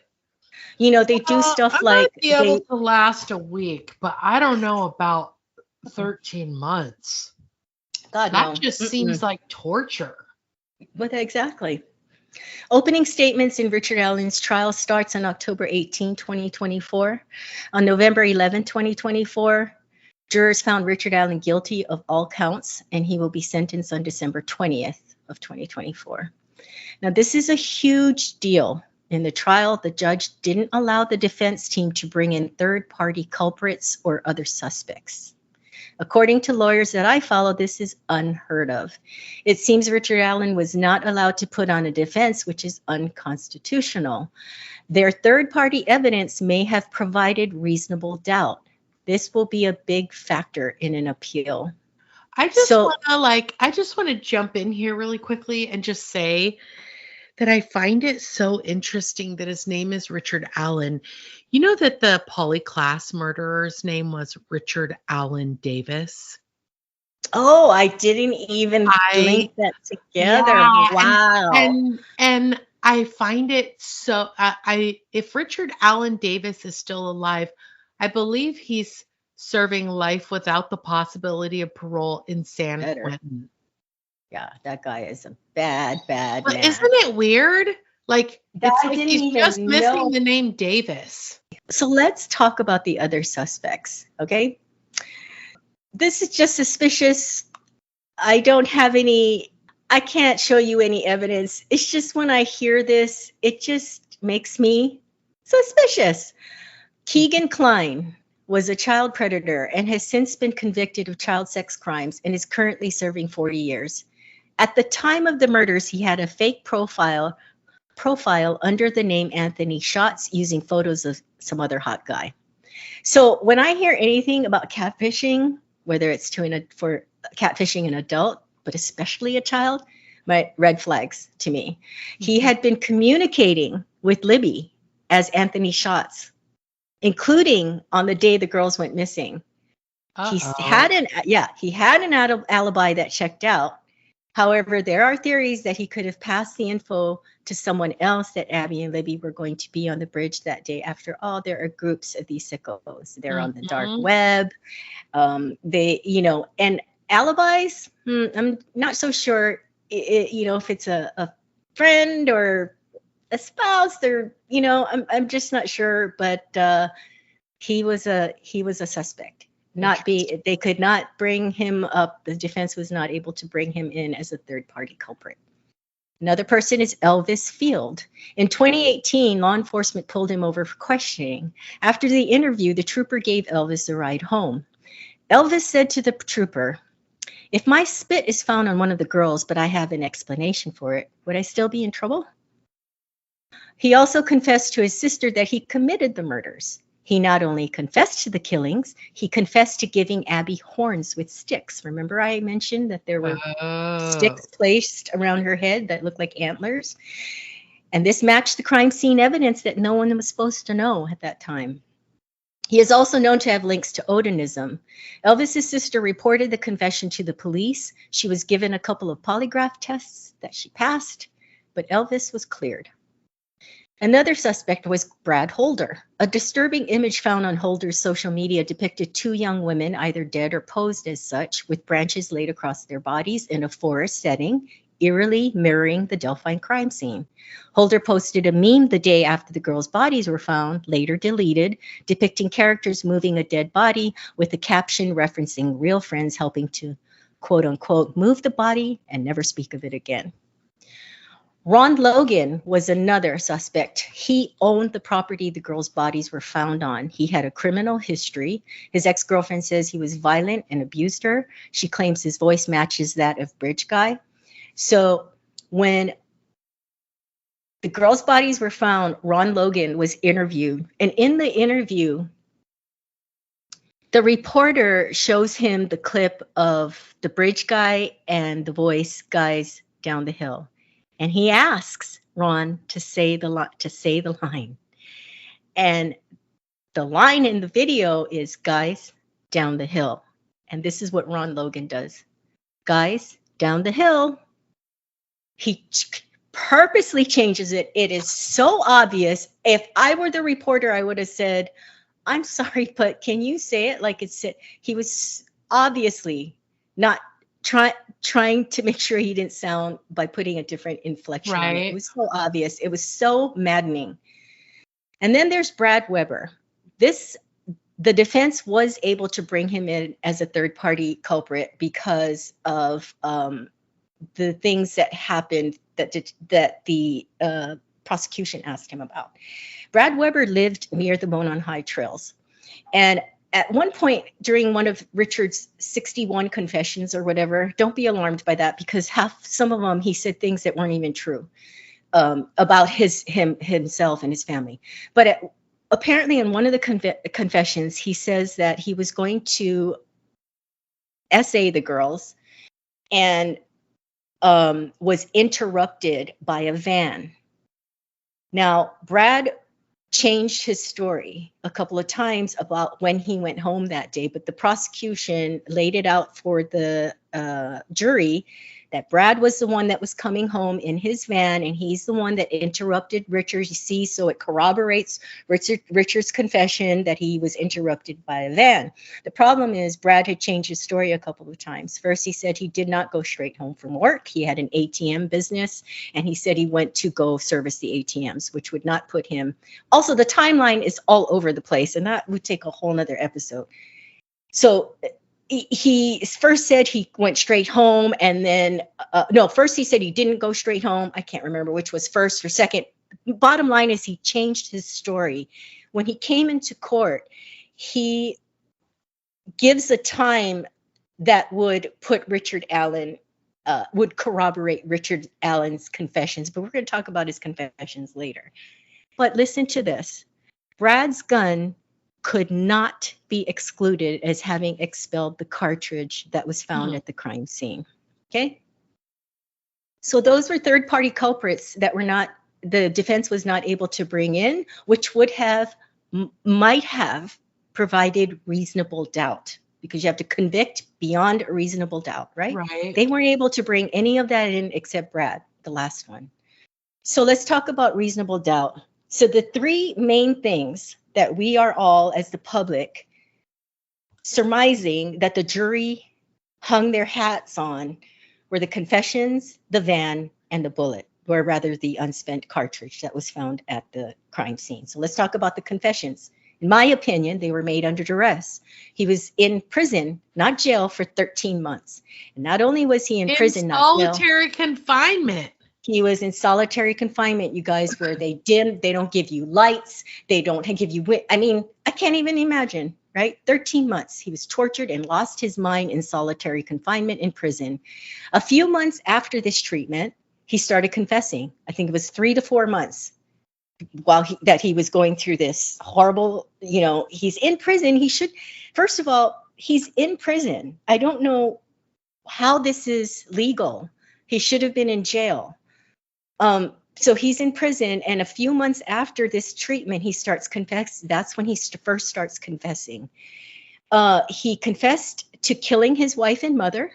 You know, they do stuff I might be able to last a week, but I don't know about 13 months. God, that just seems like torture. But exactly. Opening statements in Richard Allen's trial starts on October 18, 2024. On November 11, 2024, jurors found Richard Allen guilty of all counts, and he will be sentenced on December 20th of 2024. Now, this is a huge deal. In the trial, the judge didn't allow the defense team to bring in third-party culprits or other suspects. According to lawyers that I follow, this is unheard of. It seems Richard Allen was not allowed to put on a defense, which is unconstitutional. Their third-party evidence may have provided reasonable doubt. This will be a big factor in an appeal. I just want to jump in here really quickly and just say that I find it so interesting that his name is Richard Allen. You know that the polyclass murderer's name was Richard Allen Davis? Oh, I didn't even link that together. Yeah, Wow. and I find it so if Richard Allen Davis is still alive, I believe he's serving life without the possibility of parole in San Quentin. Yeah, that guy is a bad man. But isn't it weird? Like, it's like he's just missing the name Davis. So let's talk about the other suspects, okay? This is just suspicious. I can't show you any evidence. It's just when I hear this, it just makes me suspicious. Keegan Kline was a child predator and has since been convicted of child sex crimes and is currently serving 40 years. At the time of the murders, he had a fake profile under the name Anthony Schatz using photos of some other hot guy. So when I hear anything about catfishing, whether it's for catfishing an adult, but especially a child, my red flags to me. He had been communicating with Libby as Anthony Schatz, including on the day the girls went missing. He had an alibi that checked out. However, there are theories that he could have passed the info to someone else that Abby and Libby were going to be on the bridge that day. After all, there are groups of these sickos. They're on the dark web. And alibis, I'm not so sure, if it's a friend or a spouse, or, I'm just not sure, but he was a suspect. They could not bring him up. The defense was not able to bring him in as a third-party culprit. Another person is Elvis Field. In 2018, law enforcement pulled him over for questioning. After the interview, the trooper gave Elvis a ride home. Elvis said to the trooper, "If my spit is found on one of the girls, but I have an explanation for it, would I still be in trouble?" He also confessed to his sister that he committed the murders. He not only confessed to the killings, he confessed to giving Abby horns with sticks. Remember I mentioned that there were sticks placed around her head that looked like antlers? And this matched the crime scene evidence that no one was supposed to know at that time. He is also known to have links to Odinism. Elvis's sister reported the confession to the police. She was given a couple of polygraph tests that she passed, but Elvis was cleared. Another suspect was Brad Holder. A disturbing image found on Holder's social media depicted two young women, either dead or posed as such, with branches laid across their bodies in a forest setting, eerily mirroring the Delphi crime scene. Holder posted a meme the day after the girls' bodies were found, later deleted, depicting characters moving a dead body with a caption referencing real friends helping to, quote unquote, move the body and never speak of it again. Ron Logan was another suspect. He owned the property the girls' bodies were found on. He had a criminal history. His ex-girlfriend says he was violent and abused her. She claims his voice matches that of Bridge Guy. So when the girls' bodies were found, Ron Logan was interviewed. And in the interview, the reporter shows him the clip of the Bridge Guy and the voice guys down the hill. And he asks Ron to say the line. And the line in the video is, "Guys, down the hill." And this is what Ron Logan does. "Guys, down the hill." He purposely changes it. It is so obvious. If I were the reporter, I would have said, "I'm sorry, but can you say it like it's it?" He was obviously not trying to make sure he didn't sound by putting a different inflection on it. It was so obvious. It was so maddening. And then there's Brad Weber. The defense was able to bring him in as a third-party culprit because of the things that happened that the prosecution asked him about. Brad Weber lived near the Monon High trails. And at one point during one of Richard's 61 confessions or whatever, don't be alarmed by that, because some of them he said things that weren't even true about himself and his family. But apparently in one of the confessions, he says that he was going to essay the girls and was interrupted by a van. Now, Brad changed his story a couple of times about when he went home that day, but the prosecution laid it out for the jury that Brad was the one that was coming home in his van, and he's the one that interrupted Richard. You see, so it corroborates Richard's confession that he was interrupted by a van. The problem is Brad had changed his story a couple of times. First, he said he did not go straight home from work. He had an ATM business, and he said he went to go service the ATMs, which would not put him. Also, the timeline is all over the place, and that would take a whole nother episode. So he first said he went straight home, and then no, first he said he didn't go straight home. I can't remember which was first or second. Bottom line is he changed his story. When he came into court, he gives a time that would put Richard Allen, would corroborate Richard Allen's confessions, but we're going to talk about his confessions later. But listen to this. Brad's gun could not be excluded as having expelled the cartridge that was found at the crime scene. Okay? So those were third-party culprits that the defense was not able to bring in, which might have provided reasonable doubt, because you have to convict beyond a reasonable doubt, right? Right. They weren't able to bring any of that in except Brad, the last one. So let's talk about reasonable doubt. So the three main things that we are all, as the public, surmising that the jury hung their hats on were the confessions, the van, and the bullet, or rather the unspent cartridge that was found at the crime scene. So let's talk about the confessions. In my opinion, they were made under duress. He was in prison, not jail, for 13 months. And not only was he in prison, not jail, solitary confinement. he was in solitary confinement, you guys, where they don't give you lights, they don't give you, I mean, I can't even imagine, right? 13 months. He was tortured and lost his mind in solitary confinement in prison. A few months after this treatment, he started confessing. I think it was 3 to 4 months while he was going through this horrible, he's in prison. First of all, he's in prison. I don't know how this is legal. He should have been in jail. So he's in prison, and a few months after this treatment, he starts confessing. That's when he first starts confessing. He confessed to killing his wife and mother.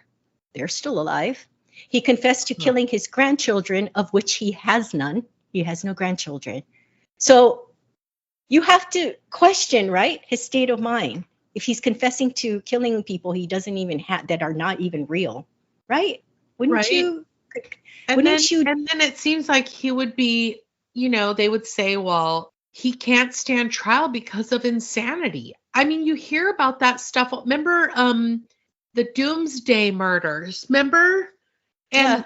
They're still alive. He confessed to killing his grandchildren, of which he has none. He has no grandchildren. So you have to question, right, his state of mind. If he's confessing to killing people he doesn't even have, that are not even real, right? Wouldn't you? And then it seems like he would be, they would say, well, he can't stand trial because of insanity. I mean, you hear about that stuff. Remember the Doomsday Murders? Remember? And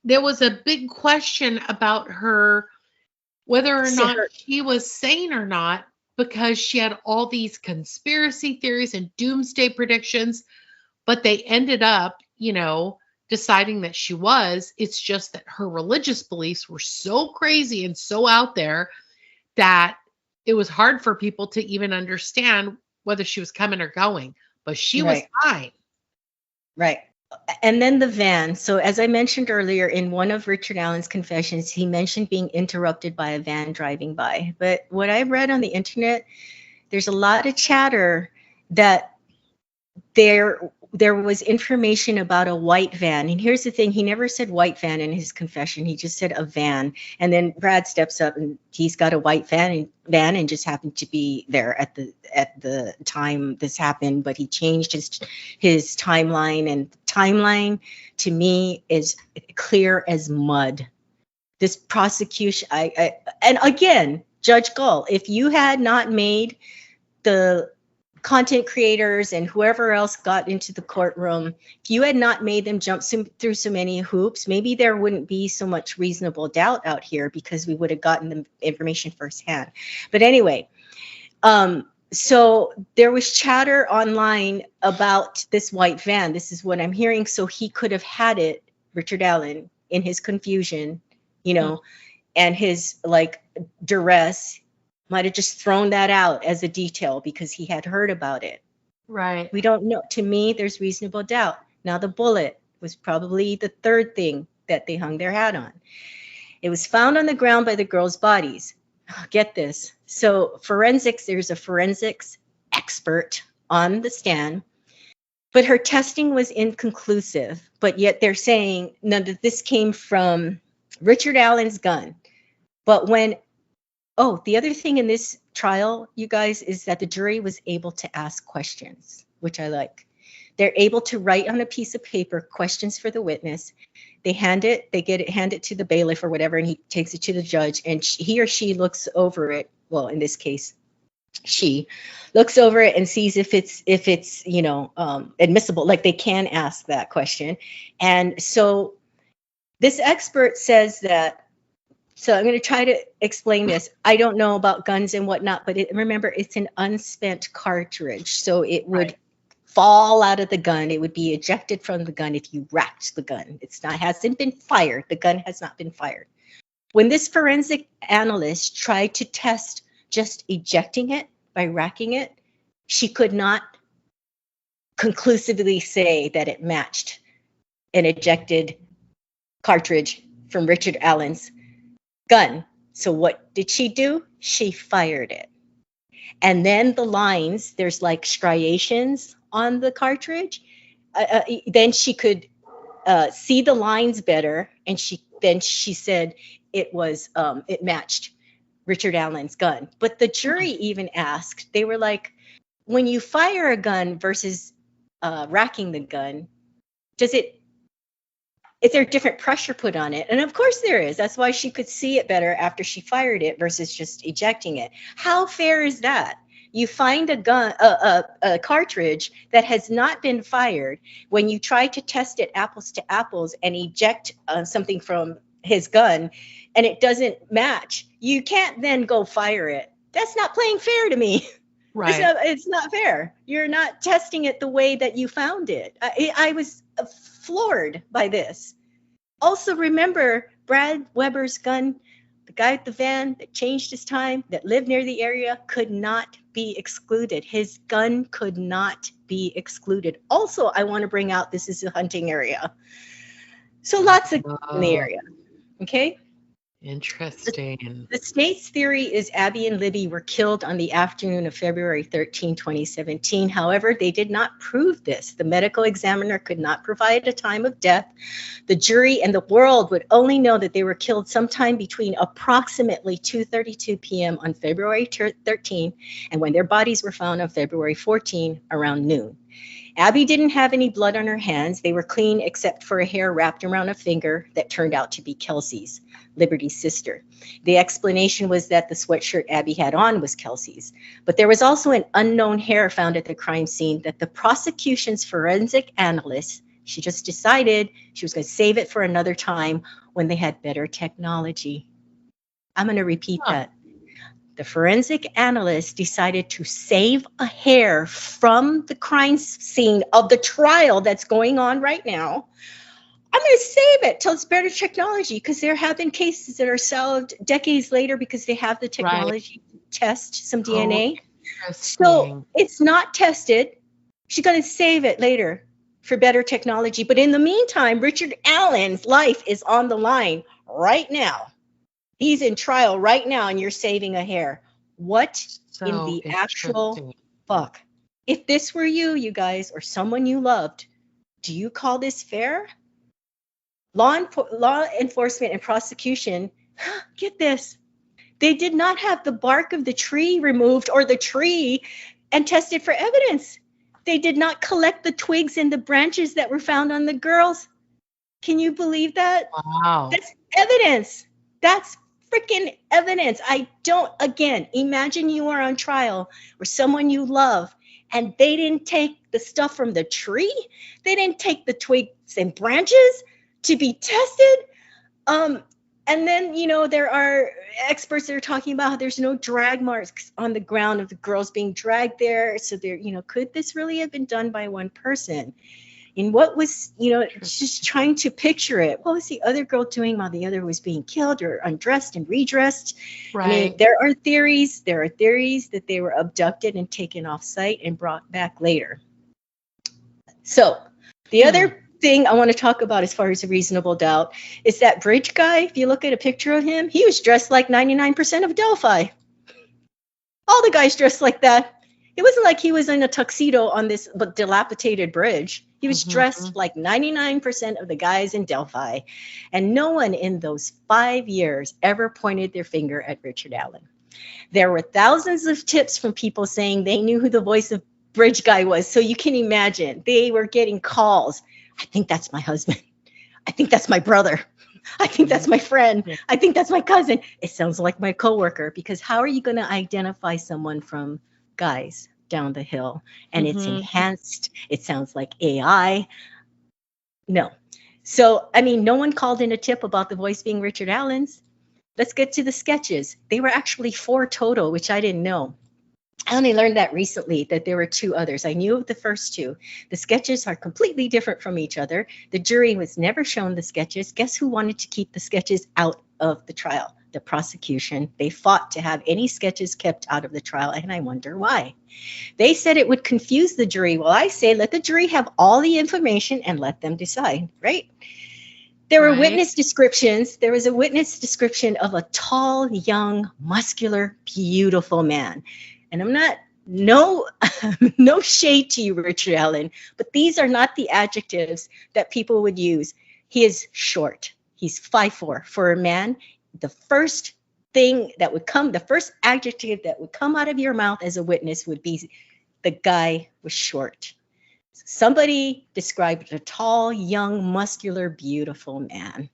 there was a big question about her, whether or not she was sane or not, because she had all these conspiracy theories and doomsday predictions, but they ended up, deciding that she was. It's just that her religious beliefs were so crazy and so out there that it was hard for people to even understand whether she was coming or going, but she was fine. Right. And then the van. So as I mentioned earlier, in one of Richard Allen's confessions, he mentioned being interrupted by a van driving by. But what I've read on the internet, there's a lot of chatter that there was information about a white van. And here's the thing, he never said white van in his confession. He just said a van. And then Brad steps up and he's got a white van and just happened to be there at the time this happened, but he changed his timeline, and timeline to me is clear as mud. This prosecution, and again, Judge Gull, if you had not made the content creators and whoever else got into the courtroom, if you had not made them jump through so many hoops, maybe there wouldn't be so much reasonable doubt out here, because we would have gotten the information firsthand. But anyway, So there was chatter online about this white van. This is what I'm hearing. So he could have had it, Richard Allen, in his confusion, you Hmm. know, and his like duress, might have just thrown that out as a detail because he had heard about it. Right. We don't know. To me, there's reasonable doubt. Now, the bullet was probably the third thing that they hung their hat on. It was found on the ground by the girls' bodies. Get this. So, forensics, there's a forensics expert on the stand, but her testing was inconclusive. But yet they're saying, no, that this came from Richard Allen's gun. But when, oh, the other thing in this trial, you guys, is that the jury was able to ask questions, which I like. They're able to write on a piece of paper questions for the witness. They hand it to the bailiff or whatever, and he takes it to the judge, and he or she looks over it. Well, in this case, she looks over it and sees if it's admissible. Like they can ask that question, and so this expert says that. So I'm going to try to explain this. I don't know about guns and whatnot, but remember, it's an unspent cartridge, so it would Right. fall out of the gun. It would be ejected from the gun if you racked the gun. It's not hasn't been fired. The gun has not been fired. When this forensic analyst tried to test just ejecting it by racking it, she could not conclusively say that it matched an ejected cartridge from Richard Allen's gun. So what did she do? She fired it. And then the lines, there's like striations on the cartridge. Then she could see the lines better, and she said it matched Richard Allen's gun. But the jury even asked, they were like, when you fire a gun versus racking the gun, is there different pressure put on it? And of course there is. That's why she could see it better after she fired it versus just ejecting it. How fair is that? You find a cartridge that has not been fired. When you try to test it apples to apples and eject something from his gun and it doesn't match, you can't then go fire it. That's not playing fair to me. Right. It's not fair. You're not testing it the way that you found it. I was floored by this. Also, remember Brad Weber's gun, the guy with the van that changed his time, that lived near the area, could not be excluded. His gun could not be excluded. Also, I want to bring out this is a hunting area. So lots of in the Oh, area. Okay. interesting. The state's theory is Abby and Libby were killed on the afternoon of February 13, 2017. However, they did not prove this. The medical examiner could not provide a time of death. The jury and the world would only know that they were killed sometime between approximately 2:32 p.m. on February 13 and when their bodies were found on February 14 around noon. Abby didn't have any blood on her hands. They were clean except for a hair wrapped around a finger that turned out to be Kelsey's, Liberty's sister. The explanation was that the sweatshirt Abby had on was Kelsey's. But there was also an unknown hair found at the crime scene that the prosecution's forensic analyst, she just decided she was going to save it for another time when they had better technology. I'm going to repeat Huh. that. The forensic analyst decided to save a hair from the crime scene of the trial that's going on right now. I'm going to save it till it's better technology, because there have been cases that are solved decades later because they have the Right. technology to test some Oh, DNA. So interesting. it's not tested. She's going to save it later for better technology. But in the meantime, Richard Allen's life is on the line right now. He's in trial right now, and you're saving a hair. What in So the actual interesting. fuck? If this were you, you guys, or someone you loved, do you call this fair? Law enforcement and prosecution, get this, they did not have the bark of the tree removed or the tree and tested for evidence. They did not collect the twigs and the branches that were found on the girls. Can you believe that? Wow. That's evidence. That's freaking evidence. I don't, again, imagine you are on trial or someone you love and they didn't take the stuff from the tree. They didn't take the twigs and branches to be tested. And then, there are experts that are talking about how there's no drag marks on the ground of the girls being dragged there. So there, could this really have been done by one person? And what was, just trying to picture it. What was the other girl doing while the other was being killed or undressed and redressed? I mean, Right. there are theories that they were abducted and taken off site and brought back later. So the other thing I want to talk about as far as a reasonable doubt is that bridge guy. If you look at a picture of him, he was dressed like 99% of Delphi. All the guys dressed like that. It wasn't like he was in a tuxedo on this dilapidated bridge. He was dressed like 99% of the guys in Delphi. And no one in those 5 years ever pointed their finger at Richard Allen. There were thousands of tips from people saying they knew who the voice of bridge guy was. So you can imagine they were getting calls. I think that's my husband. I think that's my brother. I think that's my friend. I think that's my cousin. It sounds like my coworker, because how are you going to identify someone from guys down the hill? And it's enhanced. It sounds like AI. No. So, I mean, no one called in a tip about the voice being Richard Allen's. Let's get to the sketches. They were actually 4 total, which I didn't know. I only learned that recently, that there were 2 others. I knew of the first 2. The sketches are completely different from each other. The jury was never shown the sketches. Guess who wanted to keep the sketches out of the trial? The prosecution. They fought to have any sketches kept out of the trial, and I wonder why. They said it would confuse the jury. Well, I say let the jury have all the information and let them decide, right? There were witness descriptions. There was a witness description of a tall, young, muscular, beautiful man. And I'm not, no shade to you, Richard Allen, but these are not the adjectives that people would use. He is short. He's 5'4". For a man, the first adjective that would come out of your mouth as a witness would be the guy was short. Somebody described a tall, young, muscular, beautiful man.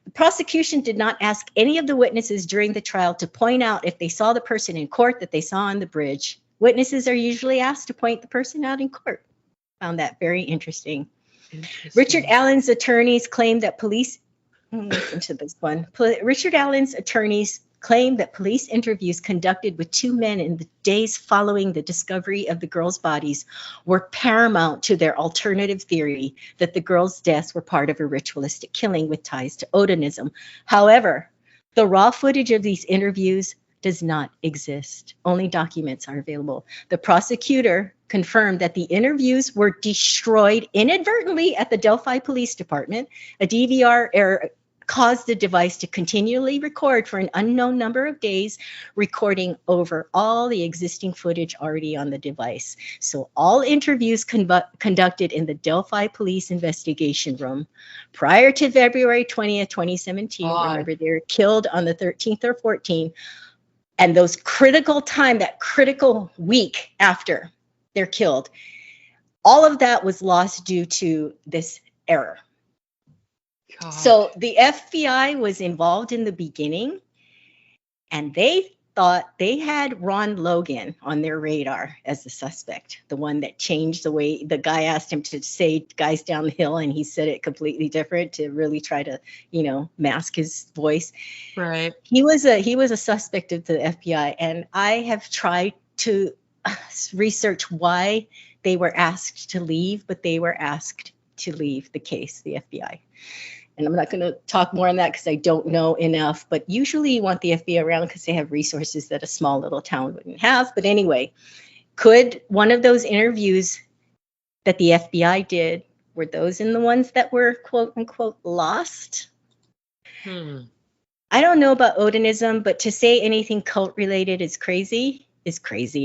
The prosecution did not ask any of the witnesses during the trial to point out if they saw the person in court that they saw on the bridge. Witnesses are usually asked to point the person out in court. Found that very interesting. Richard Allen's attorneys claimed that police, listen to this one. Richard Allen's attorneys claimed that police interviews conducted with 2 men in the days following the discovery of the girls' bodies were paramount to their alternative theory that the girls' deaths were part of a ritualistic killing with ties to Odinism. However, the raw footage of these interviews does not exist. Only documents are available. The prosecutor confirmed that the interviews were destroyed inadvertently at the Delphi Police Department. A DVR error caused the device to continually record for an unknown number of days, recording over all the existing footage already on the device. So all interviews conducted in the Delphi Police Investigation Room prior to February 20th, 2017, remember they were killed on the 13th or 14th, and those critical time, that critical week after they're killed, all of that was lost due to this error. God. So the FBI was involved in the beginning, and they thought they had Ron Logan on their radar as the suspect, the one that changed the way the guy asked him to say guys down the hill, and he said it completely different to really try to, mask his voice. Right. He was a suspect of the FBI, and I have tried to research why they were asked to leave, but they were asked to leave the case, the FBI. And I'm not going to talk more on that because I don't know enough, but usually you want the FBI around because they have resources that a small little town wouldn't have. But anyway, could one of those interviews that the FBI did, were those in the ones that were quote unquote lost? I don't know about Odinism, but to say anything cult related is crazy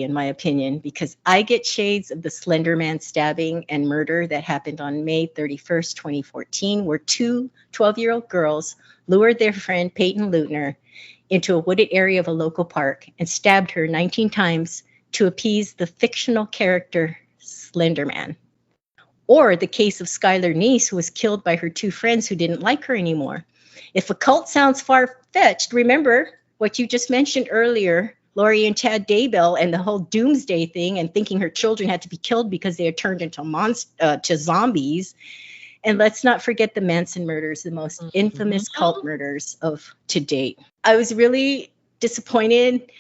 in my opinion, because I get shades of the Slender Man stabbing and murder that happened on May 31st, 2014, where 2 12-year-old girls lured their friend Peyton Lutner into a wooded area of a local park and stabbed her 19 times to appease the fictional character Slender Man. Or the case of Skylar Neese, who was killed by her 2 friends who didn't like her anymore. If a cult sounds far-fetched, remember what you just mentioned earlier, Lori and Chad Daybell, and the whole doomsday thing, and thinking her children had to be killed because they had turned into to zombies. And let's not forget the Manson murders, the most infamous cult murders of to date. I was really disappointed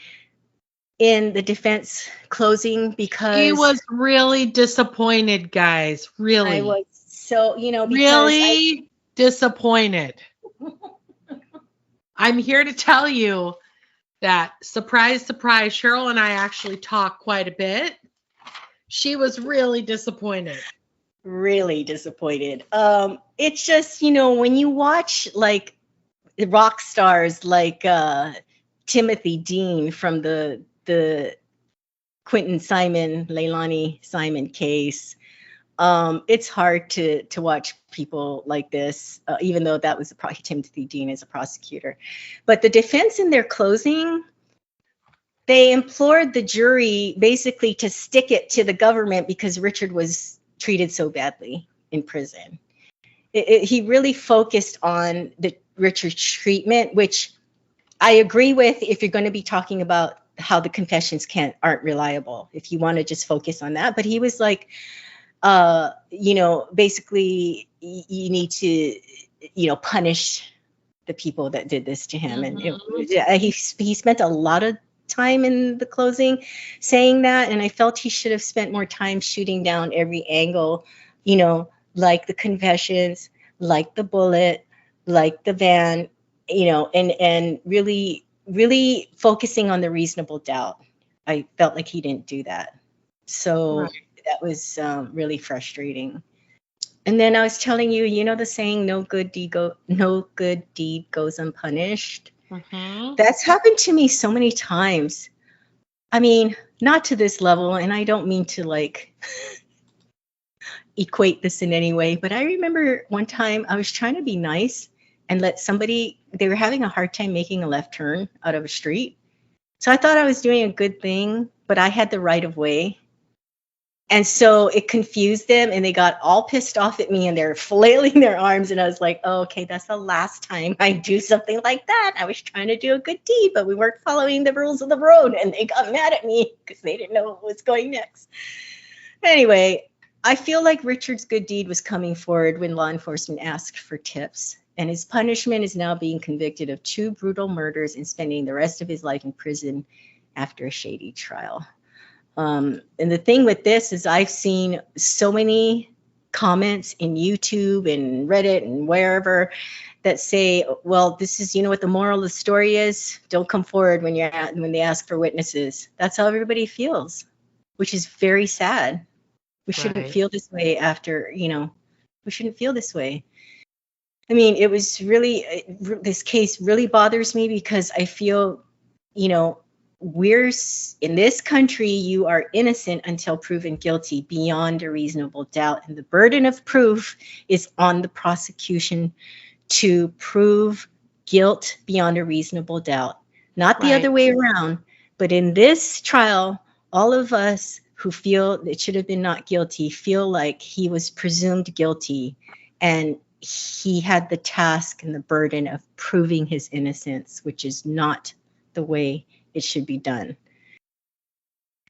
in the defense closing He because was really disappointed, guys. I Really, was so, because really disappointed. I'm here to tell you that, surprise, surprise, Cheryl and I actually talk quite a bit. She was really disappointed. really disappointed. It's just, when you watch like rock stars like Timothy Dean from the Quentin Simon, Leilani Simon case, it's hard to watch people like this, even though that was Timothy Dean as a prosecutor. But the defense in their closing, they implored the jury basically to stick it to the government because Richard was treated so badly in prison. He really focused on the Richard's treatment, which I agree with if you're going to be talking about how the confessions aren't reliable, if you want to just focus on that. But he was like, basically you need to, punish the people that did this to him. And he spent a lot of time in the closing saying that. And I felt he should have spent more time shooting down every angle, like the confessions, like the bullet, like the van, and really, really focusing on the reasonable doubt. I felt like he didn't do that. So that was really frustrating. And then I was telling you, the saying, no good deed goes unpunished. That's happened to me so many times. I mean, not to this level, and I don't mean to like equate this in any way, but I remember one time I was trying to be nice and let somebody, they were having a hard time making a left turn out of a street. So I thought I was doing a good thing, but I had the right of way. And so it confused them and they got all pissed off at me and they're flailing their arms. And I was like, oh, okay, that's the last time I do something like that. I was trying to do a good deed, but we weren't following the rules of the road. And they got mad at me because they didn't know what was going next. Anyway, I feel like Richard's good deed was coming forward when law enforcement asked for tips. And his punishment is now being convicted of 2 brutal murders and spending the rest of his life in prison after a shady trial. And the thing with this is I've seen so many comments in YouTube and Reddit and wherever that say, well, this is, what the moral of the story is. Don't come forward when they ask for witnesses. That's how everybody feels, which is very sad. We shouldn't feel this way after, we shouldn't feel this way. I mean, it was really, this case really bothers me because I feel, we're in this country, you are innocent until proven guilty beyond a reasonable doubt. And the burden of proof is on the prosecution to prove guilt beyond a reasonable doubt, not the other way around. But in this trial, all of us who feel it should have been not guilty feel like he was presumed guilty and he had the task and the burden of proving his innocence, which is not the way it should be done.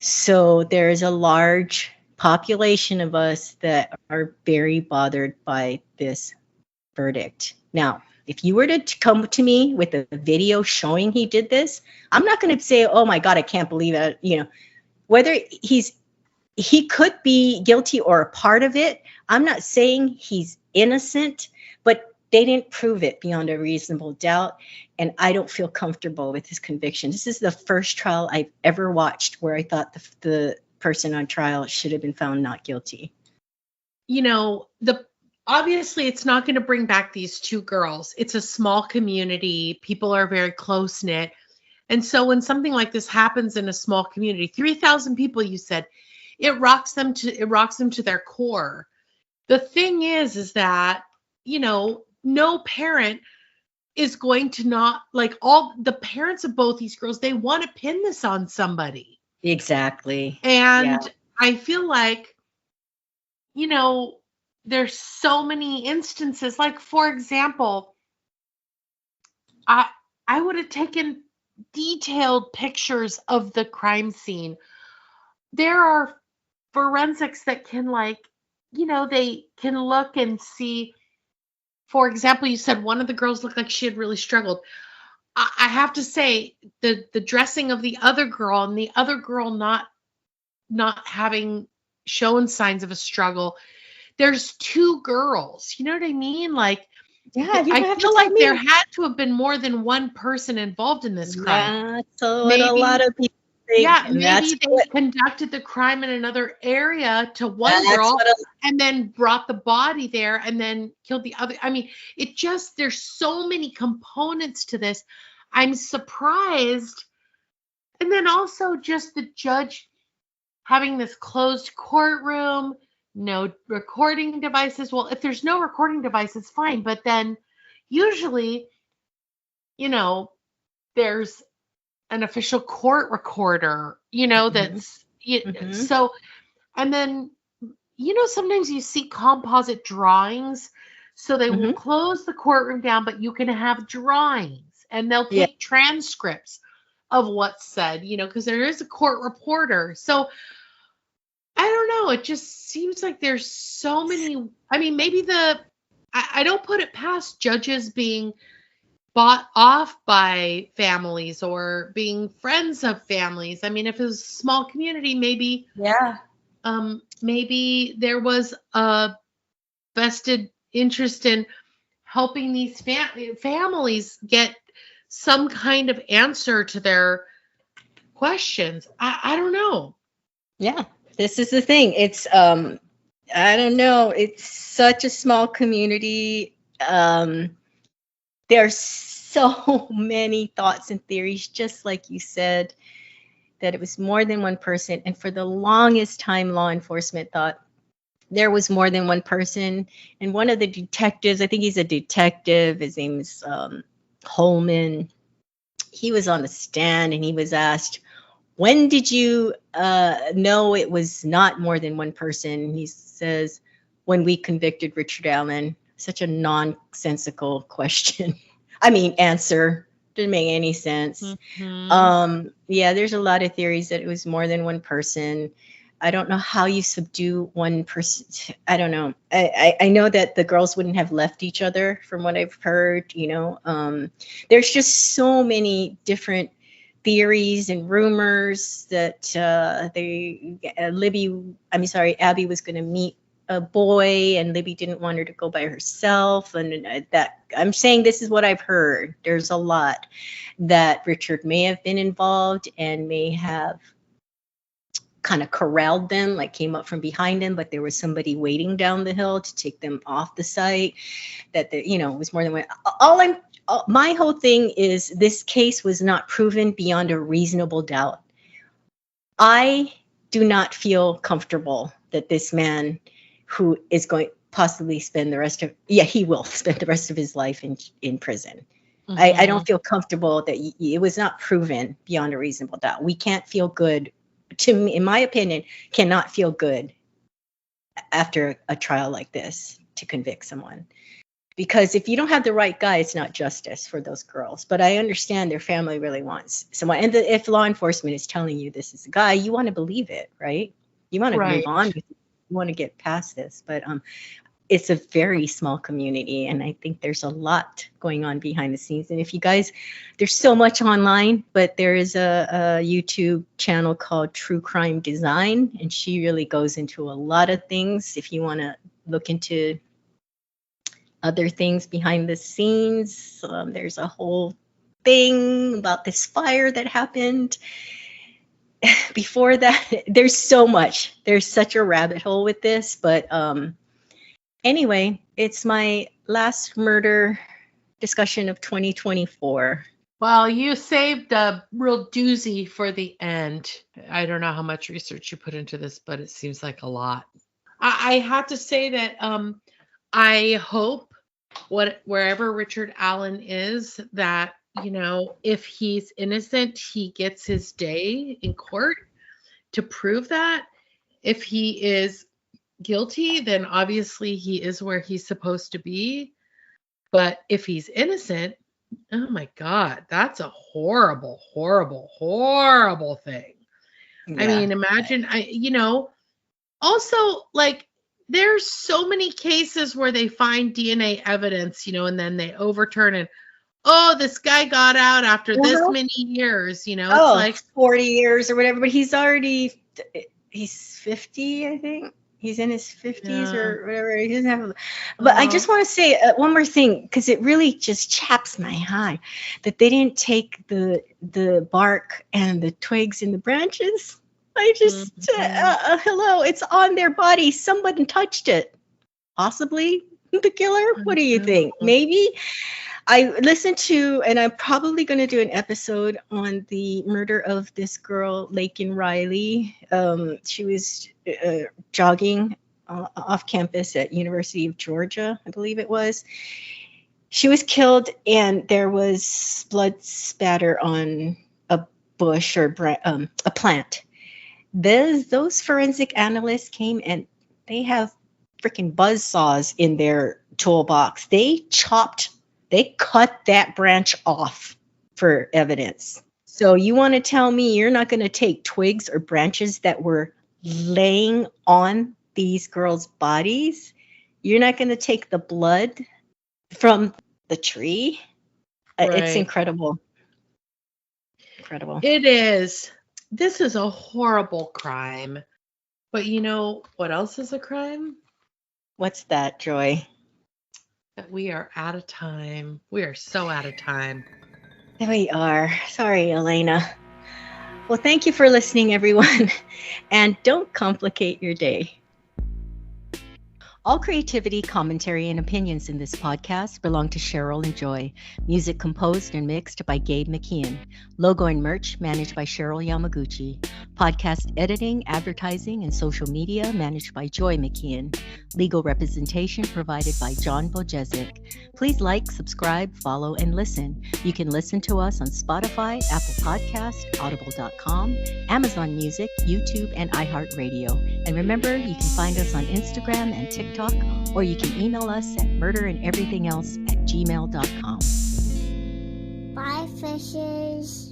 So there is a large population of us that are very bothered by this verdict. Now, if you were to come to me with a video showing he did this, I'm not going to say, oh my God, I can't believe it. Whether he could be guilty or a part of it. I'm not saying he's innocent, but they didn't prove it beyond a reasonable doubt. And I don't feel comfortable with his conviction. This is the first trial I've ever watched where I thought the person on trial should have been found not guilty. Obviously it's not going to bring back these 2 girls. It's a small community. People are very close knit. And so when something like this happens in a small community, 3,000 people, you said, it rocks them to their core. The thing is that, no parent is going to not, like, all the parents of both these girls, they want to pin this on somebody. Exactly. And I feel like, there's so many instances, like, for example, I would have taken detailed pictures of the crime scene. There are forensics that can, like, they can look and see, for example, you said one of the girls looked like she had really struggled. I have to say the dressing of the other girl and the other girl not having shown signs of a struggle. There's two girls. You know what I mean? Like, Yeah, you I don't have to feel tell like there me. had to have been more than one person involved in this crime. That's what a lot Maybe, of people think, yeah, and maybe they conducted the crime in another area to one that's girl what and then brought the body there and then killed the other. I mean, there's so many components to this. I'm surprised. And then also just the judge having this closed courtroom, no recording devices. Well, if there's no recording devices, fine. But then usually, you know, there's an official court recorder, Mhm, that's mhm. so, and then, sometimes you see composite drawings. So they will Mhm. close the courtroom down, but you can have drawings and they'll Yeah, take transcripts of what's said, because there is a court reporter. So I don't know. It just seems like there's so many. I mean, maybe I don't put it past judges being bought off by families or being friends of families. I mean, if it was a small community, yeah, maybe there was a vested interest in helping these families get some kind of answer to their questions. I don't know. yeah. This is the thing. It's I don't know. It's such a small community. There's so many thoughts and theories, just like you said, that it was more than one person. And for the longest time, law enforcement thought there was more than one person. And one of the detectives, I think he's a detective, his name is Holman. He was on the stand and he was asked, when did you know it was not more than one person? He says, when we convicted Richard Allen. Such a nonsensical question. I mean, answer. Didn't make any sense. Hmm. Yeah, there's a lot of theories that it was more than one person. I don't know how you subdue one person. I don't know. I know that the girls wouldn't have left each other from what I've heard, there's just so many different theories and rumors that Abby was going to meet a boy and Libby didn't want her to go by herself. And that I'm saying this is what I've heard. There's a lot that Richard may have been involved and may have kind of corralled them, like came up from behind them, but there was somebody waiting down the hill to take them off the site. Was more than one. My whole thing is this case was not proven beyond a reasonable doubt. I do not feel comfortable that this man, who is going possibly spend the rest of he will spend the rest of his life in prison. I Hmm. don't feel comfortable that it was not proven beyond a reasonable doubt. We can't feel good, to me, in my opinion, cannot feel good after a trial like this to convict someone. Because if you don't have the right guy, it's not justice for those girls. But I understand their family really wants someone. And if law enforcement is telling you this is the guy, you want to believe it, right? You want to move Right. on. You want to get past this. But it's a very small community. And I think there's a lot going on behind the scenes. And if you guys, there's so much online, but there is a YouTube channel called True Crime Design. And she really goes into a lot of things. If you want to look into other things behind the scenes. There's a whole thing about this fire that happened before that. There's so much. There's such a rabbit hole with this. But anyway, it's my last murder discussion of 2024. Well, you saved a real doozy for the end. I don't know how much research you put into this, but it seems like a lot. I have to say that I hope wherever Richard Allen is, that, if he's innocent, he gets his day in court to prove that. If he is guilty, then obviously he is where he's supposed to be. But if he's innocent, oh my God, that's a horrible, horrible, horrible thing. I Yeah. mean, imagine, also, like, there's so many cases where they find DNA evidence, and then they overturn it. Oh, this guy got out after this Uh-huh. many years, it's Oh, like, 40 years or whatever, but he's 50, I think. He's in his 50s yeah. or whatever. He doesn't have, but I Oh, just want to say one more thing because it really just chaps my hide that they didn't take the bark and the twigs and the branches. I just, mhm, hello, it's on their body. Someone touched it. Possibly the killer. I What do you think? know. Maybe. I listened to, and I'm probably going to do an episode on the murder of this girl, Lakin Riley. She was jogging off campus at University of Georgia, I believe it was. She was killed, and there was blood spatter on a bush or a plant. Those forensic analysts came, and they have freaking buzz saws in their toolbox. They cut that branch off for evidence. So you want to tell me you're not going to take twigs or branches that were laying on these girls' bodies? You're not going to take the blood from the tree? It's Right. incredible. Incredible. It is. This is a horrible crime. But what else is a crime? What's that, Joy? That we are out of time. We are so out of time. There we are. Sorry, Elena. Well, thank you for listening, everyone. And don't complicate your day. All creativity, commentary, and opinions in this podcast belong to Cheryl and Joy. Music composed and mixed by Gabe McKeon. Logo and merch managed by Cheryl Yamaguchi. Podcast editing, advertising, and social media managed by Joy McKeon. Legal representation provided by John Bojezic. Please like, subscribe, follow, and listen. You can listen to us on Spotify, Apple Podcast, Audible.com, Amazon Music, YouTube, and iHeartRadio. And remember, you can find us on Instagram and TikTok, or you can email us at murderandeverythingelse@gmail.com. Bye, fishes.